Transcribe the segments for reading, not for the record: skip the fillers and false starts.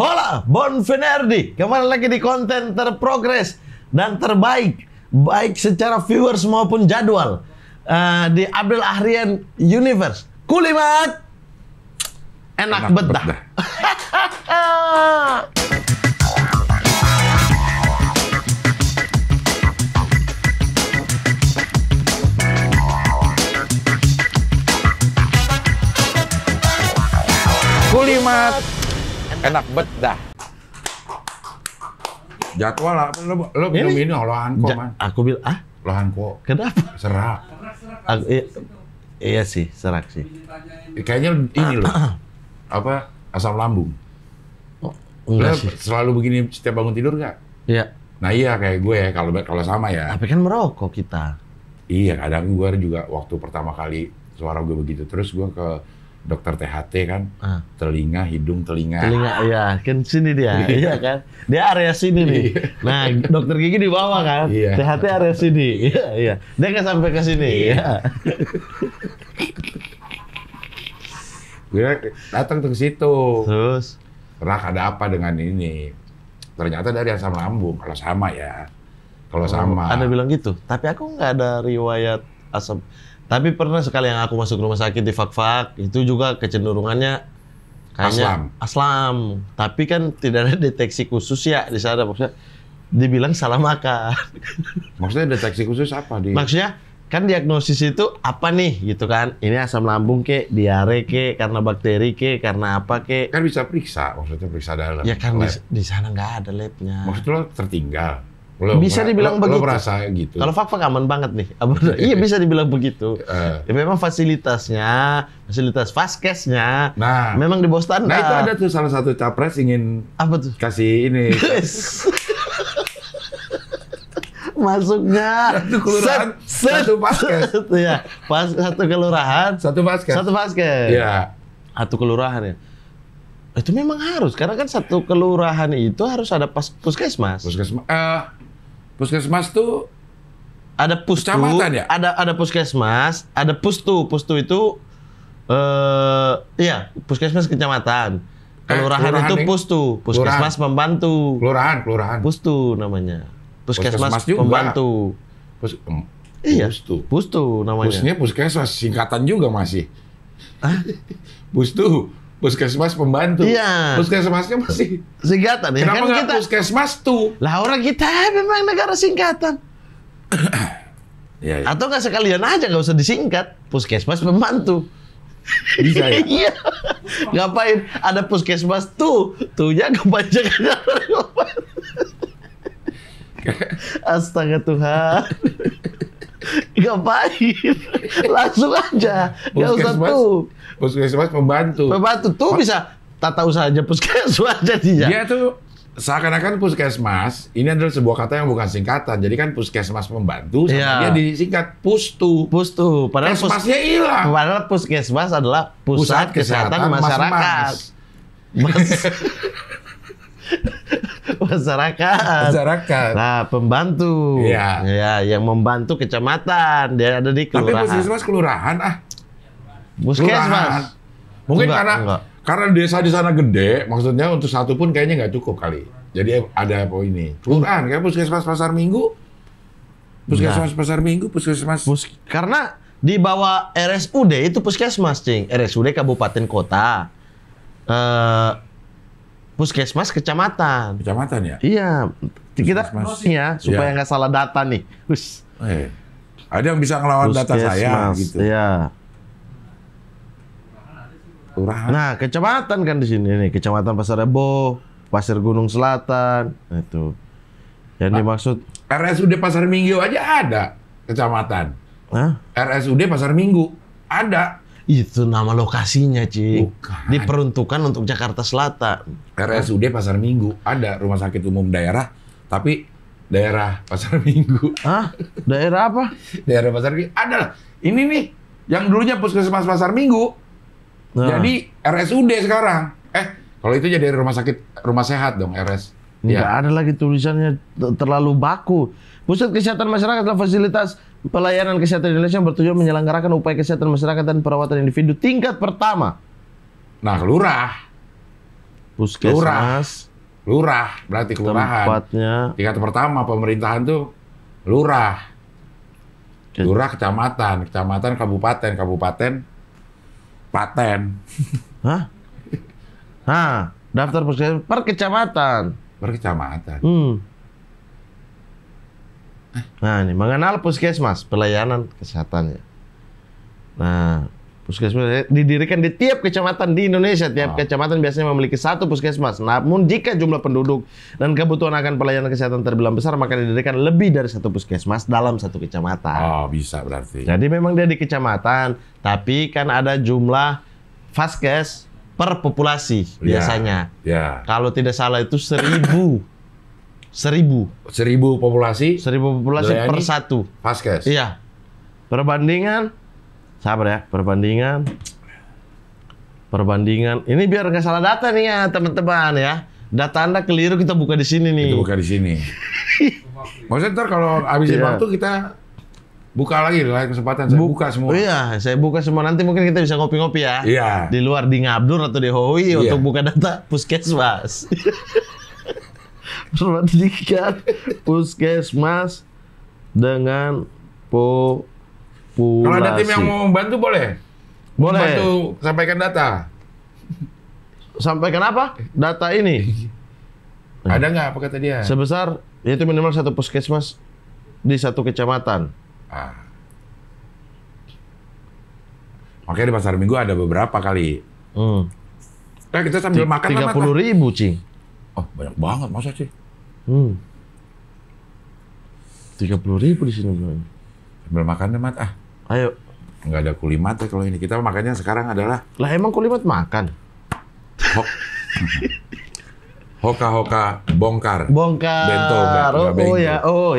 Hola, Bon Fenerdi. Kembali lagi di konten terprogres dan terbaik, baik secara viewers maupun jadwal di Abdul Ahrian Universe. Kulimat enak bedah. Kulimat enak bedah. Jadwal apa lo minum ini olahan kok, Man. Aku bilang, Olahan kok. kenapa? Serak. Iya sih, serak sih. Kayaknya ini loh. Apa? Asam lambung. Enggak Lo sih. selalu begini setiap bangun tidur nggak? Iya. Nah iya kayak gue ya, kalau sama ya. Tapi kan merokok kita. Iya, kadang gue juga waktu pertama kali suara gue begitu. Terus gue ke dokter THT kan, telinga, hidung, telinga. Telinga, iya, kan sini dia, iya kan? Dia area sini nih. Nah, dokter gigi di bawah kan? Iya. THT area sini, iya, iya. Dia nggak sampai ke sini, iya. Gue datang ke situ. Terus, Rak, ada apa dengan ini? Ternyata dari asam lambung, kalau sama ya. Kalau sama. ada bilang gitu. Tapi aku nggak ada riwayat asam. Tapi pernah sekali yang aku masuk rumah sakit di Fak-Fak, itu juga kecenderungannya kayaknya aslam. Tapi kan tidak ada deteksi khusus ya di sana. Maksudnya dibilang salah makan. Maksudnya deteksi khusus apa? Maksudnya kan diagnosis itu apa nih gitu kan? Ini asam lambung ke, diare ke, karena bakteri ke, karena apa ke? Kan bisa periksa, maksudnya periksa dalam. Ya kan lab. di sana nggak ada labnya. Maksudnya lo tertinggal. Bisa dibilang begitu. Lo merasa gitu. Kalau Fak-Fak aman banget nih. Iya bisa dibilang begitu. Ya, memang fasilitas Vaskesnya, memang di bawah standar. Nah itu ada tuh salah satu capres ingin apa tuh? kasih ini. Masuknya Satu kelurahan, satu Vaskes. Iya, satu kelurahan, Satu Vaskes. satu Vaskes. Iya. Satu kelurahan ya. Itu memang harus, karena kan satu kelurahan itu harus ada puskesmas. Puskesmas tuh Ada pustu, kecamatan ya? Ada puskesmas, ada pustu. Pustu itu iya, puskesmas kecamatan. Kelurahan itu pustu, puskesmas pembantu. Kelurahan. Pustu namanya. Puskesmas juga. pembantu. Iya, pustu namanya. Pusnya puskesmas, singkatan juga masih. Pustu, puskesmas pembantu. Iya. Puskesmasnya masih Singkatan ya. kenapa Kan nggak kita puskesmas tuh? lah orang kita memang negara singkatan. Ya. Atau nggak sekalian aja, nggak usah disingkat. Puskesmas pembantu. Bisa ya? Iya. Ngapain ada puskesmas tuh? Tuhnya kepanjangan. Astaga Tuhan. Ngapain? Langsung aja. Nggak usah tuh. Puskesmas pembantu. Pembantu tuh bisa tata usaha aja puskesmas jadinya. Dia tuh seakan-akan puskesmas ini adalah sebuah kata yang bukan singkatan. Jadi kan puskesmas pembantu sama Iya. dia disingkat pustu. Pustu. Padahal Kesmasnya hilang. Padahal puskesmas adalah pusat kesehatan masyarakat. Masyarakat. Nah, pembantu. Iya. Ya, yang membantu kecamatan. Dia ada di Tapi kelurahan. puskesmas kelurahan Puskesmas. Mungkin Enggak. karena desa di sana gede, maksudnya untuk satu pun kayaknya nggak cukup kali. Jadi ada apa ini? Kelurahan kayak puskesmas pasar Minggu. Puskesmas pasar Minggu, puskesmas. Karena di bawah RSUD itu puskesmas, Cing. RSUD kabupaten kota. Puskesmas kecamatan. Kecamatan ya? Iya. Kita Puskesmas. ya supaya Iya. nggak salah data nih. Ada yang bisa ngelawan data saya gitu. Iya. Kelurahan. Nah, kecamatan kan di sini nih, Kecamatan Pasar Rebo, Pasir Gunung Selatan, itu. Yang dimaksud RSUD Pasar Minggu aja ada kecamatan. RSUD Pasar Minggu ada. Itu nama lokasinya, Cik. Bukan. Diperuntukkan untuk Jakarta Selatan. RSUD Pasar Minggu ada rumah sakit umum daerah, tapi daerah Pasar Minggu. Daerah apa? Daerah Pasar Minggu ada lah. Ini nih yang dulunya puskesmas Pasar Minggu. Jadi RSUD sekarang. Kalau itu jadi rumah sehat dong, RS. Nggak ada lagi tulisannya, terlalu baku. Pusat Kesehatan Masyarakat adalah fasilitas pelayanan kesehatan Indonesia yang bertujuan menyelenggarakan upaya kesehatan masyarakat dan perawatan individu tingkat pertama. Nah, kelurah. Puskesmas. Lurah berarti kelurahan. Tempatnya. Tingkat pertama pemerintahan tuh lurah. Lurah kecamatan, kecamatan kabupaten, kabupaten paten. Hah? Nah, daftar puskesmas per kecamatan. Per kecamatan. Nah, ini mengenal puskesmas, pelayanan kesehatannya. Nah, puskesmas didirikan di tiap kecamatan di Indonesia. Tiap kecamatan biasanya memiliki satu puskesmas. Namun jika jumlah penduduk dan kebutuhan akan pelayanan kesehatan terbilang besar, maka didirikan lebih dari satu puskesmas dalam satu kecamatan. Oh, bisa berarti. Jadi memang dia di kecamatan, tapi kan ada jumlah vaskes per populasi biasanya. Ya. Kalau tidak salah itu 1.000 populasi per satu. vaskes. Iya. Perbandingan, sabar ya, perbandingan. Ini biar nggak salah data nih ya teman-teman ya. Data Anda keliru, kita buka di sini nih. Kita buka di sini. Maksudnya ntar kalau habis waktu kita buka lagi lain kesempatan, saya buka semua. Iya, saya buka semua. Nanti mungkin kita bisa ngopi-ngopi ya. Iya. Di luar, di Ngabdur atau di Hoi untuk buka data puskesmas. Perbandingan puskesmas dengan populasi. Kalau ada tim yang mau membantu boleh? Boleh. Membantu sampaikan data. Sampaikan apa? Data ini. Ada nggak apa kata dia? Sebesar, yaitu minimal satu puskesmas di satu kecamatan. Makanya di Pasar Minggu ada beberapa kali. Nah, kita sambil makan 30.000, Cing. Oh, banyak banget, masa sih? 30.000 di sini. Sambil makan deh, Mat. Ayo. Nggak ada kulimat ya kalau ini. Kita makannya sekarang adalah... Lah emang kulimat makan? Hoka-hoka bongkar. Bento. Oh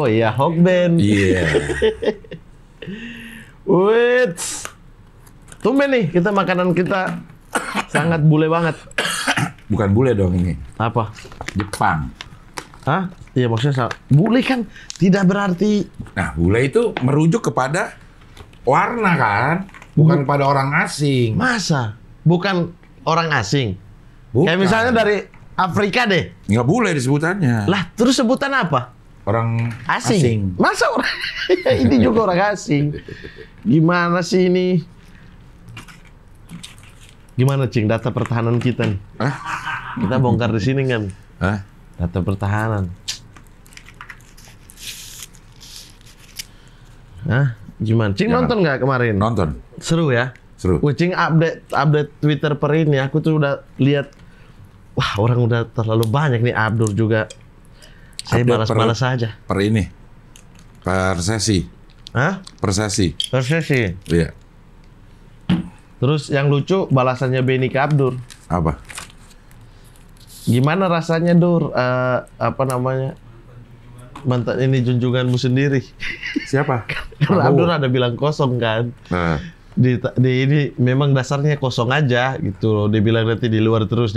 ya, Hokben. Iya. Wait. Tumben nih, kita makanan kita sangat bule banget. Bukan bule dong ini. Apa? Jepang. Hah? Iya maksudnya bule kan tidak berarti. Nah, bule itu merujuk kepada warna kan, bukan pada orang asing. Masa? Bukan orang asing? Bukan. Kayak misalnya dari Afrika deh. Nggak boleh disebutannya. Lah, terus sebutan apa? Orang asing. Masa orang ini juga orang asing? Gimana sih ini? Gimana, Cing, data pertahanan kita nih? Kita bongkar di sini kan? Data pertahanan. Gimana? Cing nonton nggak kemarin? Nonton. Seru ya? Seru. Cing update Twitter per ini. Aku tuh udah lihat. Wah, orang udah terlalu banyak nih. Abdur juga. Saya balas-balas saja. Per ini. Per sesi. Per sesi. Per sesi. Iya. Terus yang lucu balasannya Benny ke Abdur. Apa? Gimana rasanya, Dur? Apa namanya? Mantan ini junjunganmu sendiri. Siapa? Karena Abdur ada bilang kosong kan. Di ini memang dasarnya kosong aja gitu loh. Dia bilang nanti di luar terus,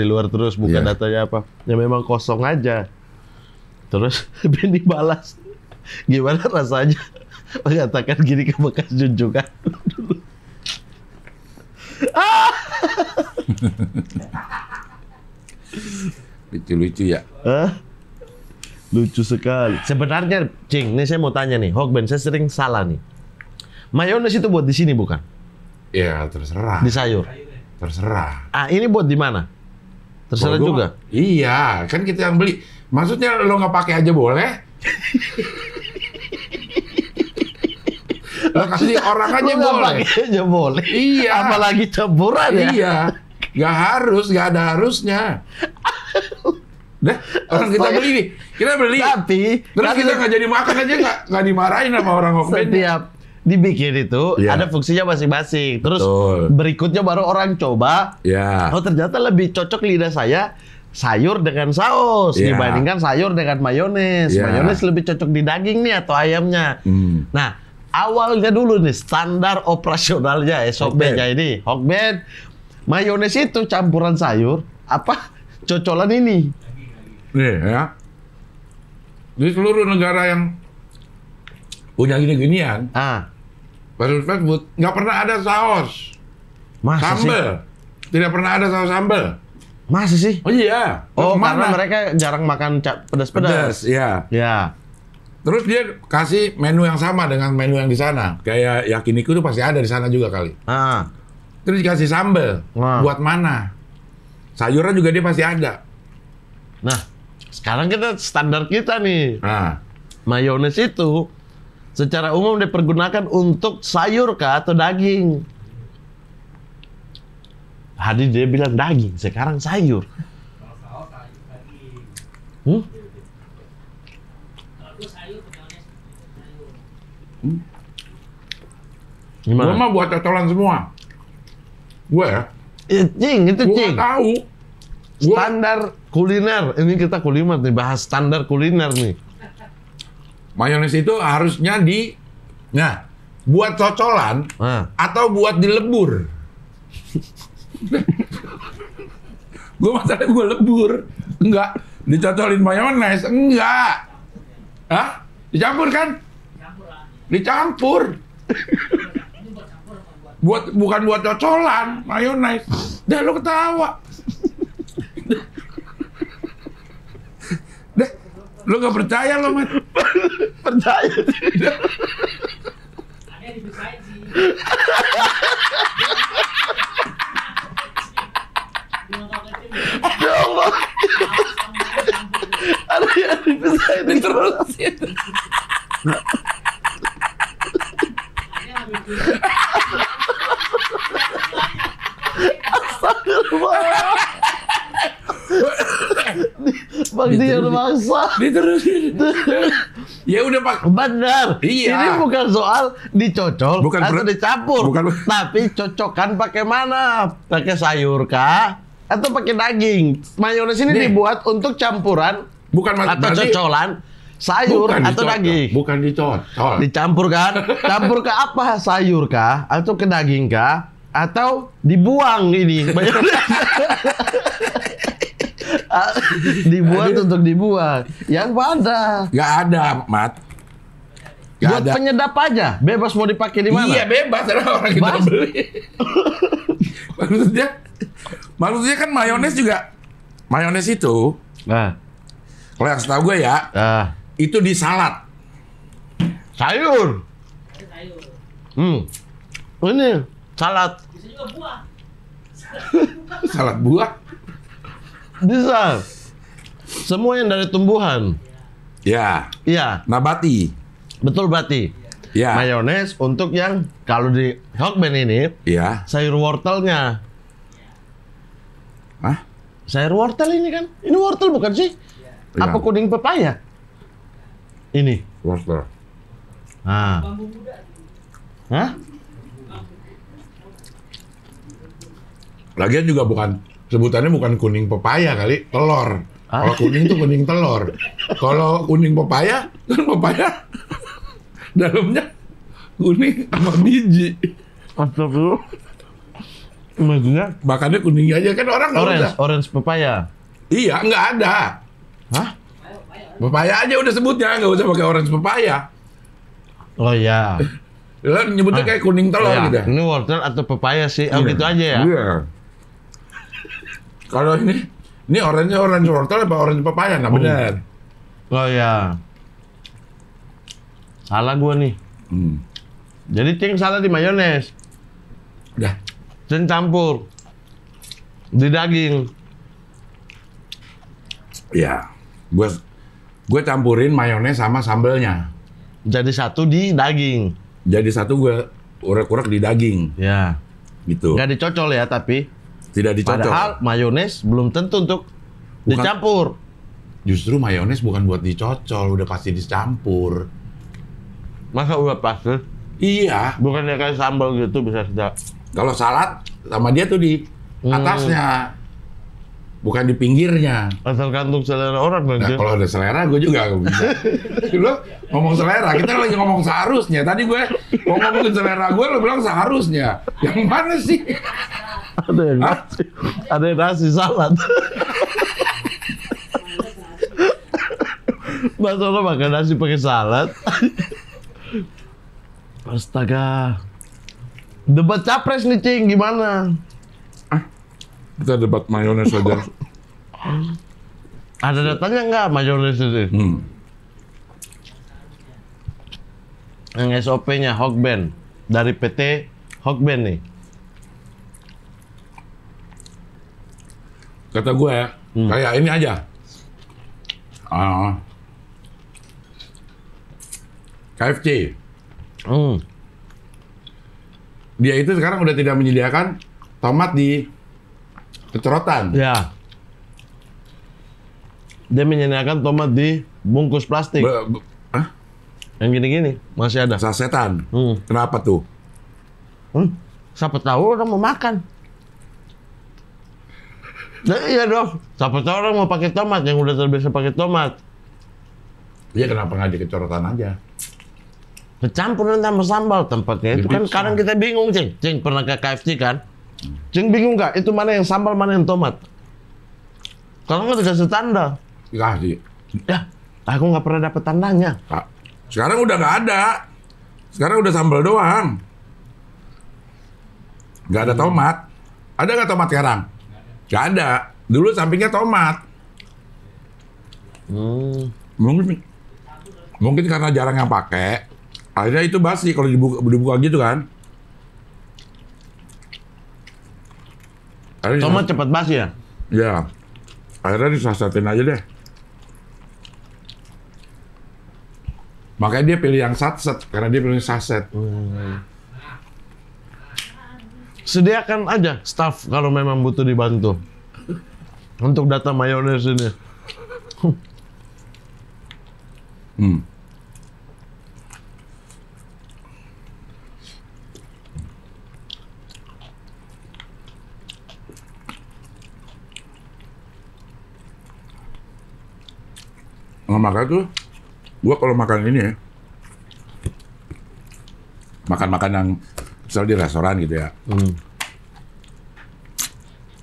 bukan datanya apa. Ya memang kosong aja. Terus Benny balas. Gimana rasanya mengatakan gini ke bekas junjungan? Lucu-lucu ya. Lucu sekali. Sebenarnya, Cing, nih saya mau tanya nih, Hokben, saya sering salah nih. Mayones itu buat di sini bukan? Ya, terserah. Di sayur? Terserah. Ini buat di mana? Terserah juga? Iya, kan kita yang beli. Maksudnya lo nggak pakai aja boleh? Lo kasih orang aja lo boleh? Pakai aja boleh? Iya. Apalagi campuran ya? Iya. Nggak harus, nggak ada harusnya. Nah, orang kita beli nih. Kita beli. Tapi terus kita nggak jadi makan aja, nggak dimarahin sama orang Hokben. Setiap dibikin itu ada fungsinya masing-masing. Terus berikutnya baru orang coba. Oh, ternyata lebih cocok lidah saya sayur dengan saus dibandingkan sayur dengan mayones. Mayones lebih cocok di daging nih atau ayamnya. Nah, awalnya dulu nih standar operasionalnya SOP-nya ini Hokben, mayones itu campuran sayur apa cocolan ini. Nih ya. Di seluruh negara yang punya gini-ginian, fast food nggak pernah ada saus. Masa sambal. Sih? Tidak pernah ada saus sambal. Masa sih? Oh iya. Oh, karena mereka jarang makan pedas-pedas. Iya. Ya. Terus dia kasih menu yang sama dengan menu yang di sana. Kayak yakiniku tuh pasti ada di sana juga kali. Terus dikasih sambal. Buat mana? Sayuran juga dia pasti ada. Nah, sekarang kita standar kita nih. Mayones itu secara umum dipergunakan untuk sayur kah atau daging? Hadi dia bilang daging, sekarang sayur. Kalau sayur daging. Kalau sayur mayones sayur. Gua mah buat cocolan semua. Gue ya. Itu cing. Gua tahu. Standar kuliner. Ini kita kuliner nih, bahas standar kuliner nih. Mayones itu harusnya buat cocolan atau buat dilebur. Gue masalahnya gue lebur. Enggak. Dicocolin mayones. Enggak. Hah? Dicampur kan? Dicampur. Bukan buat cocolan mayones. Dah lu ketawa. Dah. Lu gak percaya lo, Mat? Percaya. Ada di beside sih. Ya Allah. Ada yang dipisahin diterusin. Astagfirullah. Bang dia udah maksa. Diterusin. Ya udah Pak. Benar. Iya. Ini bukan soal dicocol atau dicampur. Tapi cocokan pakai mana? Pakai sayur kah? Atau pakai daging? Mayones ini dibuat untuk campuran atau cocolan sayur atau daging. Bukan dicocol. Dicampur kan? Campur ke apa? Sayur kah? Atau ke daging kah? Atau dibuang ini? Dibuat untuk dibuang. Yang mana? Gak ada, Mat. Buat penyedap aja. Bebas mau dipakai di mana? Iya, bebas. Ada orang kita beli. Maksudnya kan mayones juga. Mayones itu. Kalau yang setahu gue ya. Itu di salad. Sayur. Ini salad. Bisa juga buah. Salad buah. Bisa. Semua yang dari tumbuhan. Ya. Iya. Nabati. Betul berarti. Ya. Mayones untuk yang kalau di Hokben ini. Ya. Sayur wortelnya. Hah? Sayur wortel ini kan? Ini wortel bukan sih? Ya. Apa kuning pepaya? Ini. Wortel. Bambu muda. Hah? Lagian juga sebutannya bukan kuning pepaya kali, telur. Kalau kuning tuh kuning telur. Kalau kuning pepaya, kan pepaya dalamnya kuning sama biji. Astagfirullah. Maksudnya? Makannya kuning aja kan orang nggak udah. Orange pepaya. Iya, nggak ada. Hah? Pepaya aja udah sebutnya, nggak usah pakai orange pepaya. Oh iya. Lo nyebutnya kayak kuning telur gitu. Ini wortel atau pepaya sih? Oh gitu aja ya? Iya. Kalau ini orange wortel apa orange pepaya? Nah benar. Oh iya. Salah gua nih. Jadi cing salah di mayones. Udah. Cing campur di daging. Iya. Gue campurin mayones sama sambelnya. Jadi satu di daging. Jadi satu gue urek-urek di daging. Ya. Gitu. Nggak dicocol ya tapi. Tidak dicocol. Padahal mayones belum tentu untuk dicampur. Justru mayones bukan buat dicocol, udah pasti dicampur. Masa udah pasti? Iya. Bukannya kayak sambal gitu bisa tidak? Kalau salad sama dia tuh di atasnya, bukan di pinggirnya. Asal kantung selera orang nanti. Nah, kalau ada selera gue juga nggak bisa. Lo ngomong selera, kita lagi ngomong seharusnya. Tadi gue mau ngomongin selera gue, lo bilang seharusnya. Yang mana sih? Ada yang nasi salad. Masa lo makan nasi pakai salad? Astaga. Debat capres nih, Cing. Gimana? Kita debat mayones aja. Ada datanya nggak mayones itu? Yang SOP-nya Hokben dari PT Hokben nih. Kata gue kayak ini aja. KFC. Dia itu sekarang udah tidak menyediakan tomat di kecorotan. Ya. Dia menyediakan tomat di bungkus plastik. Yang gini-gini masih ada. Sasetan. Kenapa tuh? Siapa tahu orang mau makan. Nah, iya dong. Siapa tahu orang mau pakai tomat yang udah terbiasa pakai tomat. Iya, kenapa nggak di kecorotan aja? Kecampur sama sambal tempatnya itu kan kadang kita bingung, Cing. Cing pernah ke KFC kan? Cing bingung nggak? Itu mana yang sambal, mana yang tomat? Kalau nggak dikasih tanda. Dikasih. Ya, aku nggak pernah dapet tandanya. Sekarang udah nggak ada. Sekarang udah sambal doang. Nggak ada tomat. Ada nggak tomat sekarang? Nggak ada. Dulu sampingnya tomat. Mungkin karena jarang yang pakai. Akhirnya itu basi kalau dibuka gitu kan. Tomat cepat basi ya? Ya. Akhirnya disasetin aja deh. Makanya dia pilih yang saset, karena dia pilih saset. Sediakan aja staff kalau memang butuh dibantu. Untuk data mayones ini. Nggak makan tuh, gua kalau makan ini ya, makan-makan yang misal di restoran gitu ya.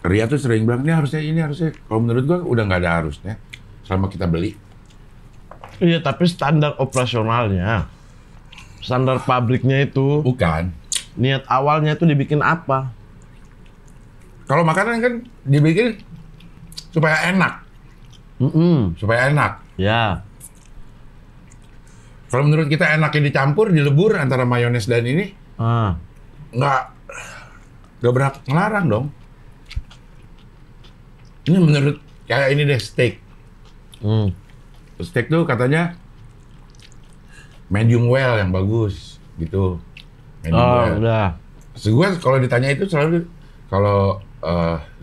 Ria tuh sering bilang, ini harusnya. Kalau menurut gua udah nggak ada harusnya, selama kita beli. Iya, tapi standar operasionalnya, standar pabriknya itu. Bukan. Niat awalnya itu dibikin apa? Kalau makanan kan dibikin supaya enak. Supaya enak. Ya. Kalau menurut kita enaknya dicampur, dilebur antara mayones dan ini, nggak berhak ngelarang dong. Ini menurut kayak ini deh, steak. Steak tuh katanya medium well yang bagus gitu. Medium well. Udah. Gue kalau ditanya itu selalu kalau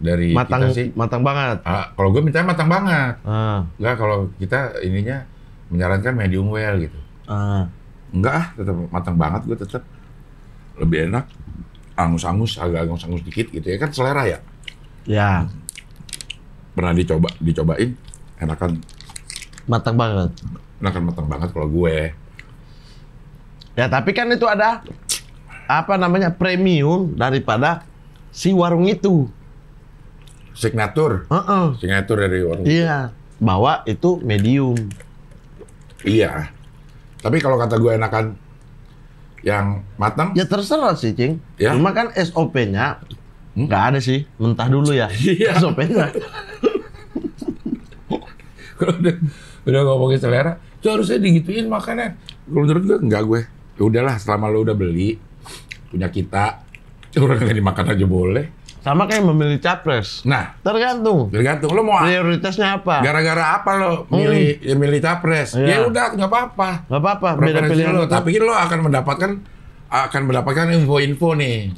dari Matang, kita sih matang banget. kalau gue minta matang banget. Ah. Kalau kita ininya menyarankan medium well gitu. Enggak, tetap matang banget, gue tetap lebih enak. Angus-angus, agak angus-angus dikit gitu ya, kan selera ya. Ya. Pernah dicobain, enakan Matang banget. matang banget kalau gue. Ya tapi kan itu ada apa namanya premium daripada si warung itu. Signature. Signature dari warung. Iya. Bawa itu medium. Iya. Tapi kalau kata gue enakan yang matang. Ya terserah sih, Cing. Ya. Cuma kan SOP-nya nggak ada sih. Mentah dulu ya. Iya. SOP-nya. Kalau udah ngomongin selera, itu harusnya digituin makanan. Kalau menurut gue, enggak gue. Ya udahlah, selama lo udah beli, punya kita, orang nggak dimakan aja boleh. Sama kayak memilih capres. Nah, Tergantung. lo mau Prioritasnya apa? gara-gara apa lo milih capres? Iya. Ya udah, nggak apa-apa. Nggak apa-apa. Beda Preferensi pilihan lo, tapi lo akan mendapatkan info-info nih.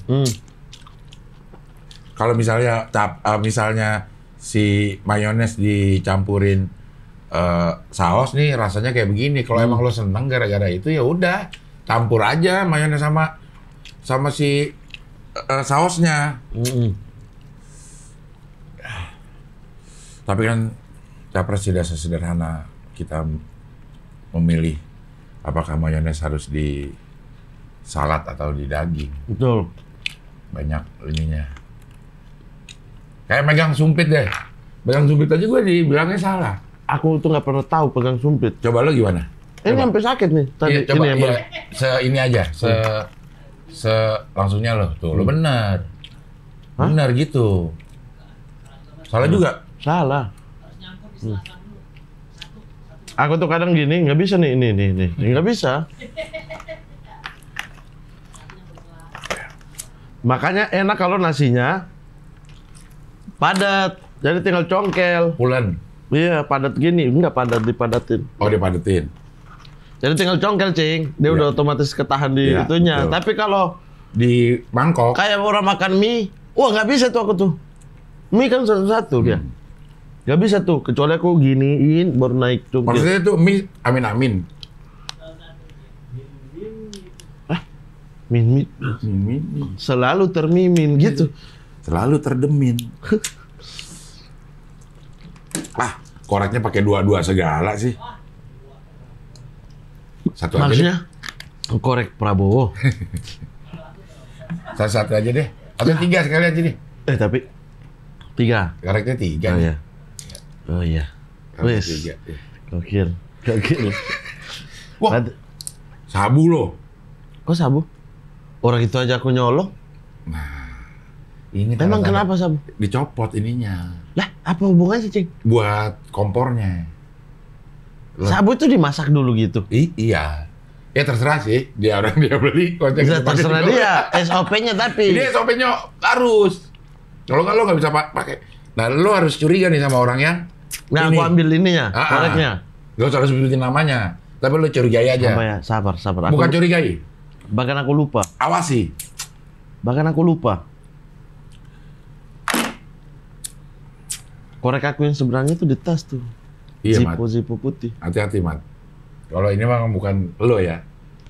Kalau misalnya si mayones dicampurin saus nih rasanya kayak begini. Kalau emang lo seneng gara-gara itu ya udah campur aja mayones sama si sausnya. Tapi kan capres tidak sesederhana kita memilih apakah mayones harus di salad atau di daging. Betul. Banyak ininya. Kayak megang sumpit deh. Megang sumpit aja gue dibilangnya salah. Aku tuh nggak pernah tahu pegang sumpit. Coba lo gimana? Ini sampai sakit nih tadi. Iya, coba ini yang ini aja. Langsungnya lo tuh. Lo benar. Benar gitu. Salah juga. Salah. Harus nyampur di selatan dulu. Satu. Aku tuh kadang gini, nggak bisa nih, ini. Nggak bisa. Makanya enak kalau nasinya padat. Jadi tinggal congkel. Pulen. Iya, padat gini. Enggak padat, dipadatin. Oh, dipadetin. Jadi tinggal congkel, Cing. Dia Iya. udah otomatis ketahan di Iya, itunya. betul. Tapi kalau Di mangkok. kayak orang makan mie, wah nggak bisa tuh aku tuh. Mie kan satu-satu dia. Nggak bisa tuh, kecuali aku giniin baru naik congkel. Maksudnya itu mie amin-amin. Min, Mimin. selalu termimin gitu. Selalu terdemin. Koreknya pakai dua-dua segala sih. Satu aja deh. Maksudnya korek Prabowo. Satu aja deh. Atau 3 sekali aja deh. Tapi 3. Koreknya 3. Oh iya. Oh iya. Koreknya Wes. 3. ya. Gokil. Wah, sabu loh. Kok sabu? Orang itu aja aku nyolong. Ini Emang tanda-tanda kenapa sabu? dicopot ininya. Lah, apa hubungannya, Cing? Buat kompornya. Loh. Sabu itu dimasak dulu gitu. Iya. Ya terserah sih. Dia orang dia beli. kocek Bisa dipakai terserah juga. dia, SOP-nya tapi. Ini SOP-nya harus. Kalau nggak lo nggak bisa pakai. Nah lo harus curiga nih sama orang yang Nah, ini. aku ambil ininya, Ah, ah. koreknya. Gak usah harus sebutin namanya. Tapi lo curigai aja. Apa ya? Sabar. Bukan curigai. Bahkan aku lupa. Awasi. Korek aku yang sebenarnya itu di tas tuh. Iya, Mat. Zippo putih. Hati-hati, Mat. Kalau ini mah bukan lo ya.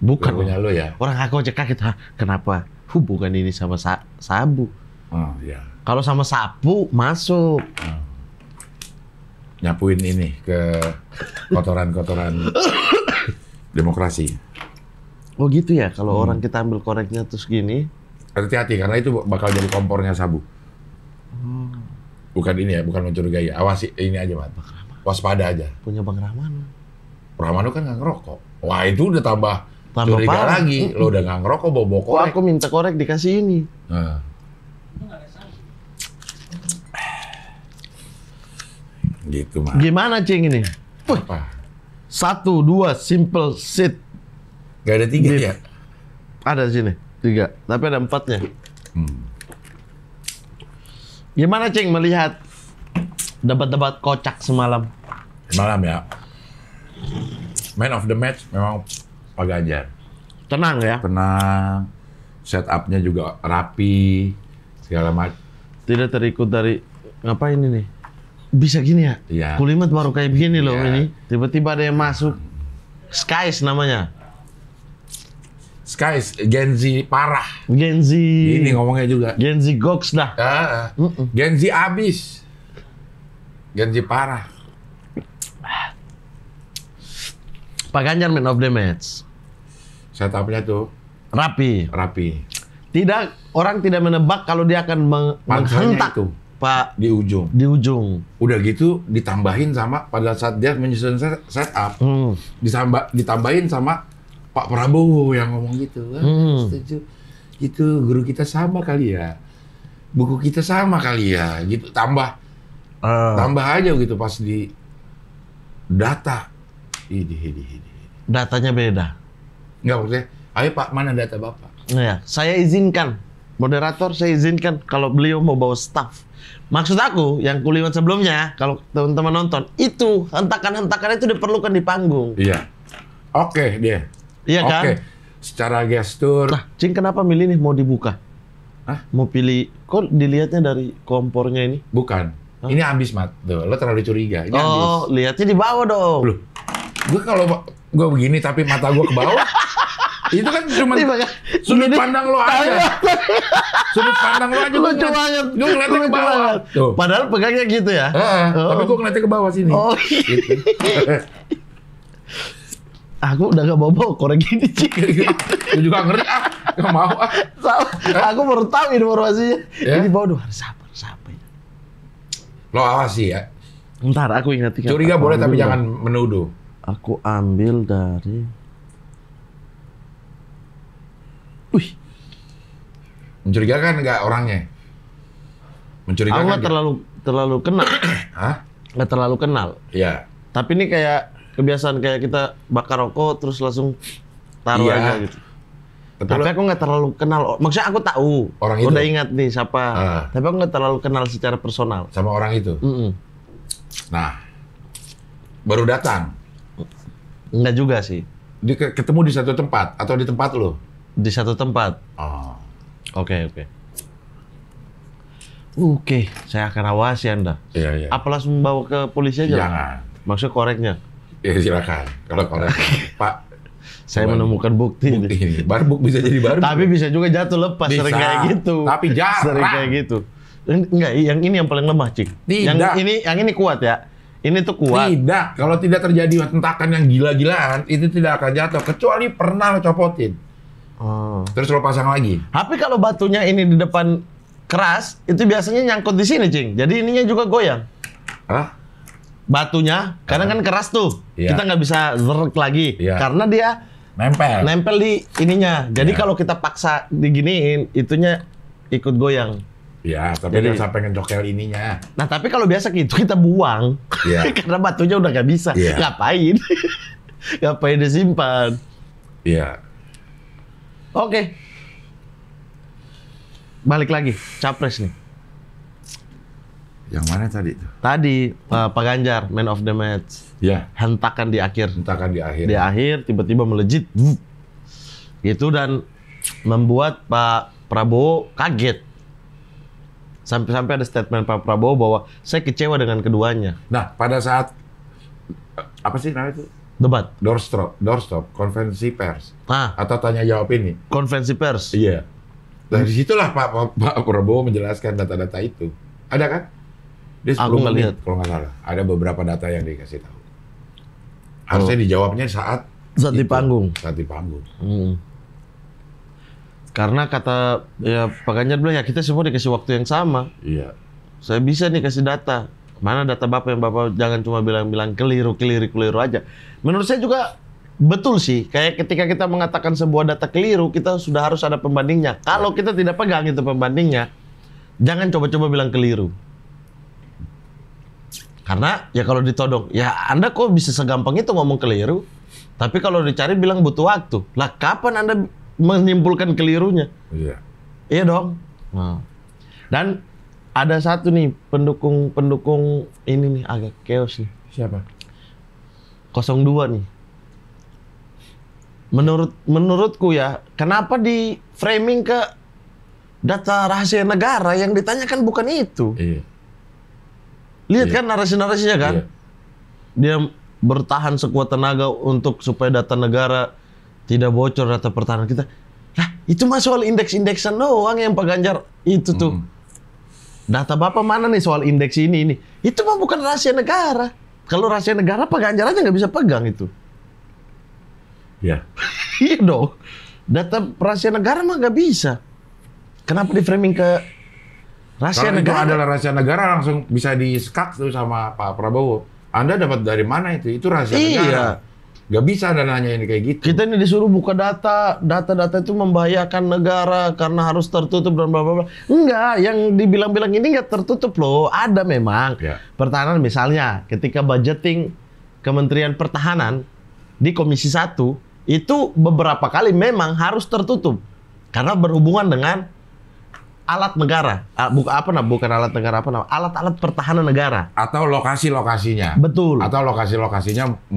Bukan Punya lo ya. Orang aku aja kaget, "Hah, kenapa hubungan ini sama sabu?" Oh, iya. Kalau sama sapu masuk. Nyapuin ini ke kotoran-kotoran demokrasi. Oh gitu ya, kalau orang kita ambil koreknya terus gini. Hati-hati karena itu bakal jadi kompornya sabu. Bukan ini ya, bukan mencurigai. Awasi ini aja, Mat. Waspada aja. Punya Bang Rahman. Rahmano kan nggak ngerokok. Wah itu udah tambah curiga parah. lagi. Lo udah nggak ngerokok, bawa Kok korek. aku minta korek dikasih ini? Nah. Gitu, Mat. Gimana, Cing ini? Apa? 1, 2, simple sit. Gak ada 3 ya? Ada di sini 3, tapi ada 4-nya. Hmm. Gimana, Cing, melihat debat-debat kocak semalam? Malam ya. Man of the match memang Pak Ganjar. Tenang ya, Tenang. Setup-nya juga rapi. Segala macam. tidak terikut dari ngapain ini? Bisa gini ya? Iya. Kulimat baru kayak begini loh Iya. ini. Tiba-tiba ada yang masuk. Skies namanya. Skies, Gen Z parah. Gen Z. Ini ngomongnya juga. Gen Z Goks dah. Gen Z abis. Gen Z parah. Pak Ganjar man of the match. Setup-nya tuh Rapi. rapi. Orang tidak menebak kalau dia akan Pansanya menghentak itu Pak di ujung. di ujung. Udah gitu ditambahin sama pada saat dia menyusun setup. Hmm. Ditambahin sama Pak Prabowo yang ngomong gitu. Setuju. Gitu, guru kita sama kali ya. Buku kita sama kali ya. Gitu, tambah aja gitu pas di data. Ini. Datanya beda. Enggak maksudnya, ayo Pak, mana data Bapak? Nah ya, saya izinkan. Moderator, saya izinkan kalau beliau mau bawa staff. Maksud aku, yang kulihat sebelumnya, kalau teman-teman nonton, itu, hentakan-hentakan itu diperlukan di panggung. Iya. Oke, dia. Iya kan? Oke. Secara gestur. Nah, Cing kenapa milih nih mau dibuka? Hah? Mau pilih, kok dilihatnya dari kompornya ini? Bukan. Ini habis, Mat. Tuh, lo terlalu curiga. Ini habis. Oh, lihatnya di bawah dong. Loh, gue kalau gue begini tapi mata gue ke bawah, itu kan cuma Ini makanya- sudut ini- pandang lo aja. Sudut pandang lo aja. Lucu banget. Gue ngeliatnya ke Lucu bawah. banget. Tuh. Padahal pegangnya gitu ya. Oh. Tapi gue ngeliatnya ke bawah sini. Oh, Gitu. aku udah gak bawa korek gini, Cing. Gue juga ngeri gak mau Aku baru tahu informasinya. Ya? Ini bawa harus sabar. Lo awasi ya. Ntar aku ingat-ingat. Curiga Aku boleh tapi ambil jangan menuduh. Aku ambil dari. Wih, Mencurigakan nggak orangnya? aku Mencurigakan nggak nggak? terlalu terlalu kenal. Hah? Nggak terlalu kenal. Iya. Tapi ini kayak kebiasaan kayak kita bakar rokok terus langsung taruh Iya. aja gitu. Tapi aku nggak terlalu kenal. Maksudnya aku tahu. Orang itu? Udah ingat nih siapa. Ah. Tapi aku nggak terlalu kenal secara personal. Sama orang itu. Mm-mm. Nah, baru datang. Enggak juga sih. Ketemu di satu tempat atau di tempat lo? Di satu tempat. Oh. Oke. Oke, saya akan awasi Anda. Iya. Apa langsung bawa ke polisi aja? Jangan. Maksudnya koreknya. Ya silakan. Kalau Pak, Saya Coba menemukan bukti. bukti ini. Barbuk bisa jadi barbuk. Tapi bisa juga jatuh lepas, Bisa. sering kayak gitu. Tapi jarang. Sering kayak gitu. Enggak, yang ini yang paling lemah, Cik. Tidak. Yang ini kuat ya. Ini tuh kuat. Tidak. Kalau tidak terjadi hentakan yang gila-gilaan, itu tidak akan jatuh. Kecuali pernah lo copotin. Oh. Terus lo pasang lagi. Tapi kalau batunya ini di depan keras, itu biasanya nyangkut di sini, Cing. Jadi ininya juga goyang. Hah? Batunya, karena kan keras tuh. Iya. Kita nggak bisa zerk lagi. Iya. Karena dia Nempel. di ininya. Jadi Iya. kalau kita paksa diginiin, itunya ikut goyang. Ya, tapi Jadi- jangan sampai ngecokel ininya. Nah, tapi kalau biasa gitu kita buang. Iya. Karena batunya udah nggak bisa. Iya. Ngapain? Ngapain disimpan? Iya. Oke. Balik lagi, capres nih. Yang mana tadi tuh? Tadi Pak Ganjar, man of the match. Ya, Hentakan di akhir. hentakan di akhir. Di akhir tiba-tiba melejit. Gitu dan membuat Pak Prabowo kaget. Sampai-sampai ada statement Pak Prabowo bahwa saya kecewa dengan keduanya. Nah, pada saat apa sih namanya itu? Debat. Doorstop, konferensi pers Nah, atau tanya jawab ini. konferensi pers. Iya. Dari situlah Pak Prabowo menjelaskan data-data itu. Ada kan? Dia 10 Aku nggak menit, lihat. kalau nggak salah. Ada beberapa data yang dikasih tahu. Harusnya dijawabnya saat Saat di itu, panggung. Saat di panggung. Hmm. Karena kata ya Pak Ganjar bilang ya kita semua dikasih waktu yang sama. Iya. Saya bisa nih kasih data. Mana data Bapak yang Bapak jangan cuma bilang-bilang keliru aja. Menurut saya juga betul sih. Kayak ketika kita mengatakan sebuah data keliru, kita sudah harus ada pembandingnya. Kalau kita tidak pegang itu pembandingnya, jangan coba-coba bilang keliru. Karena ya kalau ditodong, ya Anda kok bisa segampang itu ngomong keliru? Tapi kalau dicari bilang butuh waktu. Lah kapan Anda menyimpulkan kelirunya? Iya. Iya dong. Nah. Dan ada satu nih pendukung ini nih agak chaos nih. Siapa? 02 nih. Menurutku ya, kenapa di framing ke data rahasia negara yang ditanyakan bukan itu? Iya. Lihat Iya. kan narasi-narasinya kan? Iya. Dia bertahan sekuat tenaga untuk supaya data negara tidak bocor, data pertahanan kita. Lah, itu mah soal indeks-indeksan doang yang Pak Ganjar itu tuh. Data Bapak mana nih soal indeks ini? Itu mah bukan rahasia negara. Kalau rahasia negara Pak Ganjar aja nggak bisa pegang itu. Iya. Iya dong. Data rahasia negara mah nggak bisa. Kenapa di framing ke rahasia Kalau itu negara? adalah rahasia negara langsung bisa di-skak tuh sama Pak Prabowo. Anda dapat dari mana itu? Itu rahasia Iya. negara. Gak bisa Anda nanya ini kayak gitu. Kita ini disuruh buka data itu membahayakan negara karena harus tertutup dan bla bla bla. Enggak, yang dibilang-bilang ini nggak tertutup loh. Ada memang. Ya. Pertahanan misalnya, ketika budgeting Kementerian Pertahanan di Komisi 1 itu beberapa kali memang harus tertutup karena berhubungan dengan alat negara. Bukan alat negara, alat-alat pertahanan negara. Atau lokasi-lokasinya. Betul. Atau lokasi-lokasinya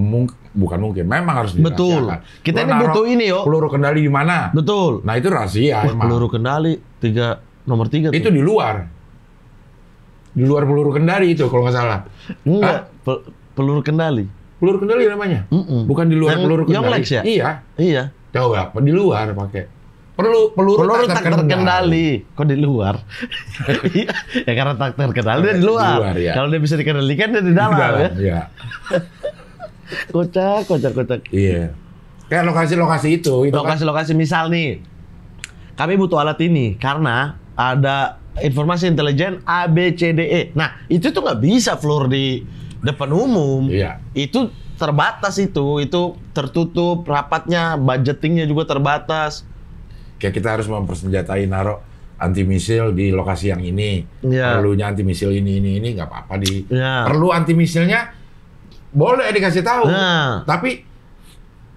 bukan mungkin. Memang harus dirahasiakan. Betul. Kita Lo ini naruh butuh ini, yo. peluru kendali di mana? Betul. Nah itu rahasia Wah, emang. peluru kendali nomor 3 tuh. Itu di luar. Di luar peluru kendali itu kalau nggak salah. Enggak, peluru kendali. Peluru kendali namanya? Mm-mm. Bukan di luar Yang peluru kendali. Yonglex ya? Iya. Iya. Coba di luar pakai. Peluru Tak terkendali. Kok di luar? Ya karena tak terkendali dia di luar. Di luar, ya. Kalau dia bisa dikendalikan dia di dalam, ya. Iya. Kocak. Iya. Kayak lokasi-lokasi itu kan Lokasi-lokasi misal nih, kami butuh alat ini karena ada informasi intelijen A, B, C, D, E. Nah, itu tuh nggak bisa floor di depan umum. Iya. Itu terbatas itu tertutup rapatnya, budgetingnya juga terbatas. kayak kita harus mempersenjatai naruh anti misil di lokasi yang ini, perlunya anti misil ini nggak apa-apa perlu anti misilnya boleh dikasih tahu, tapi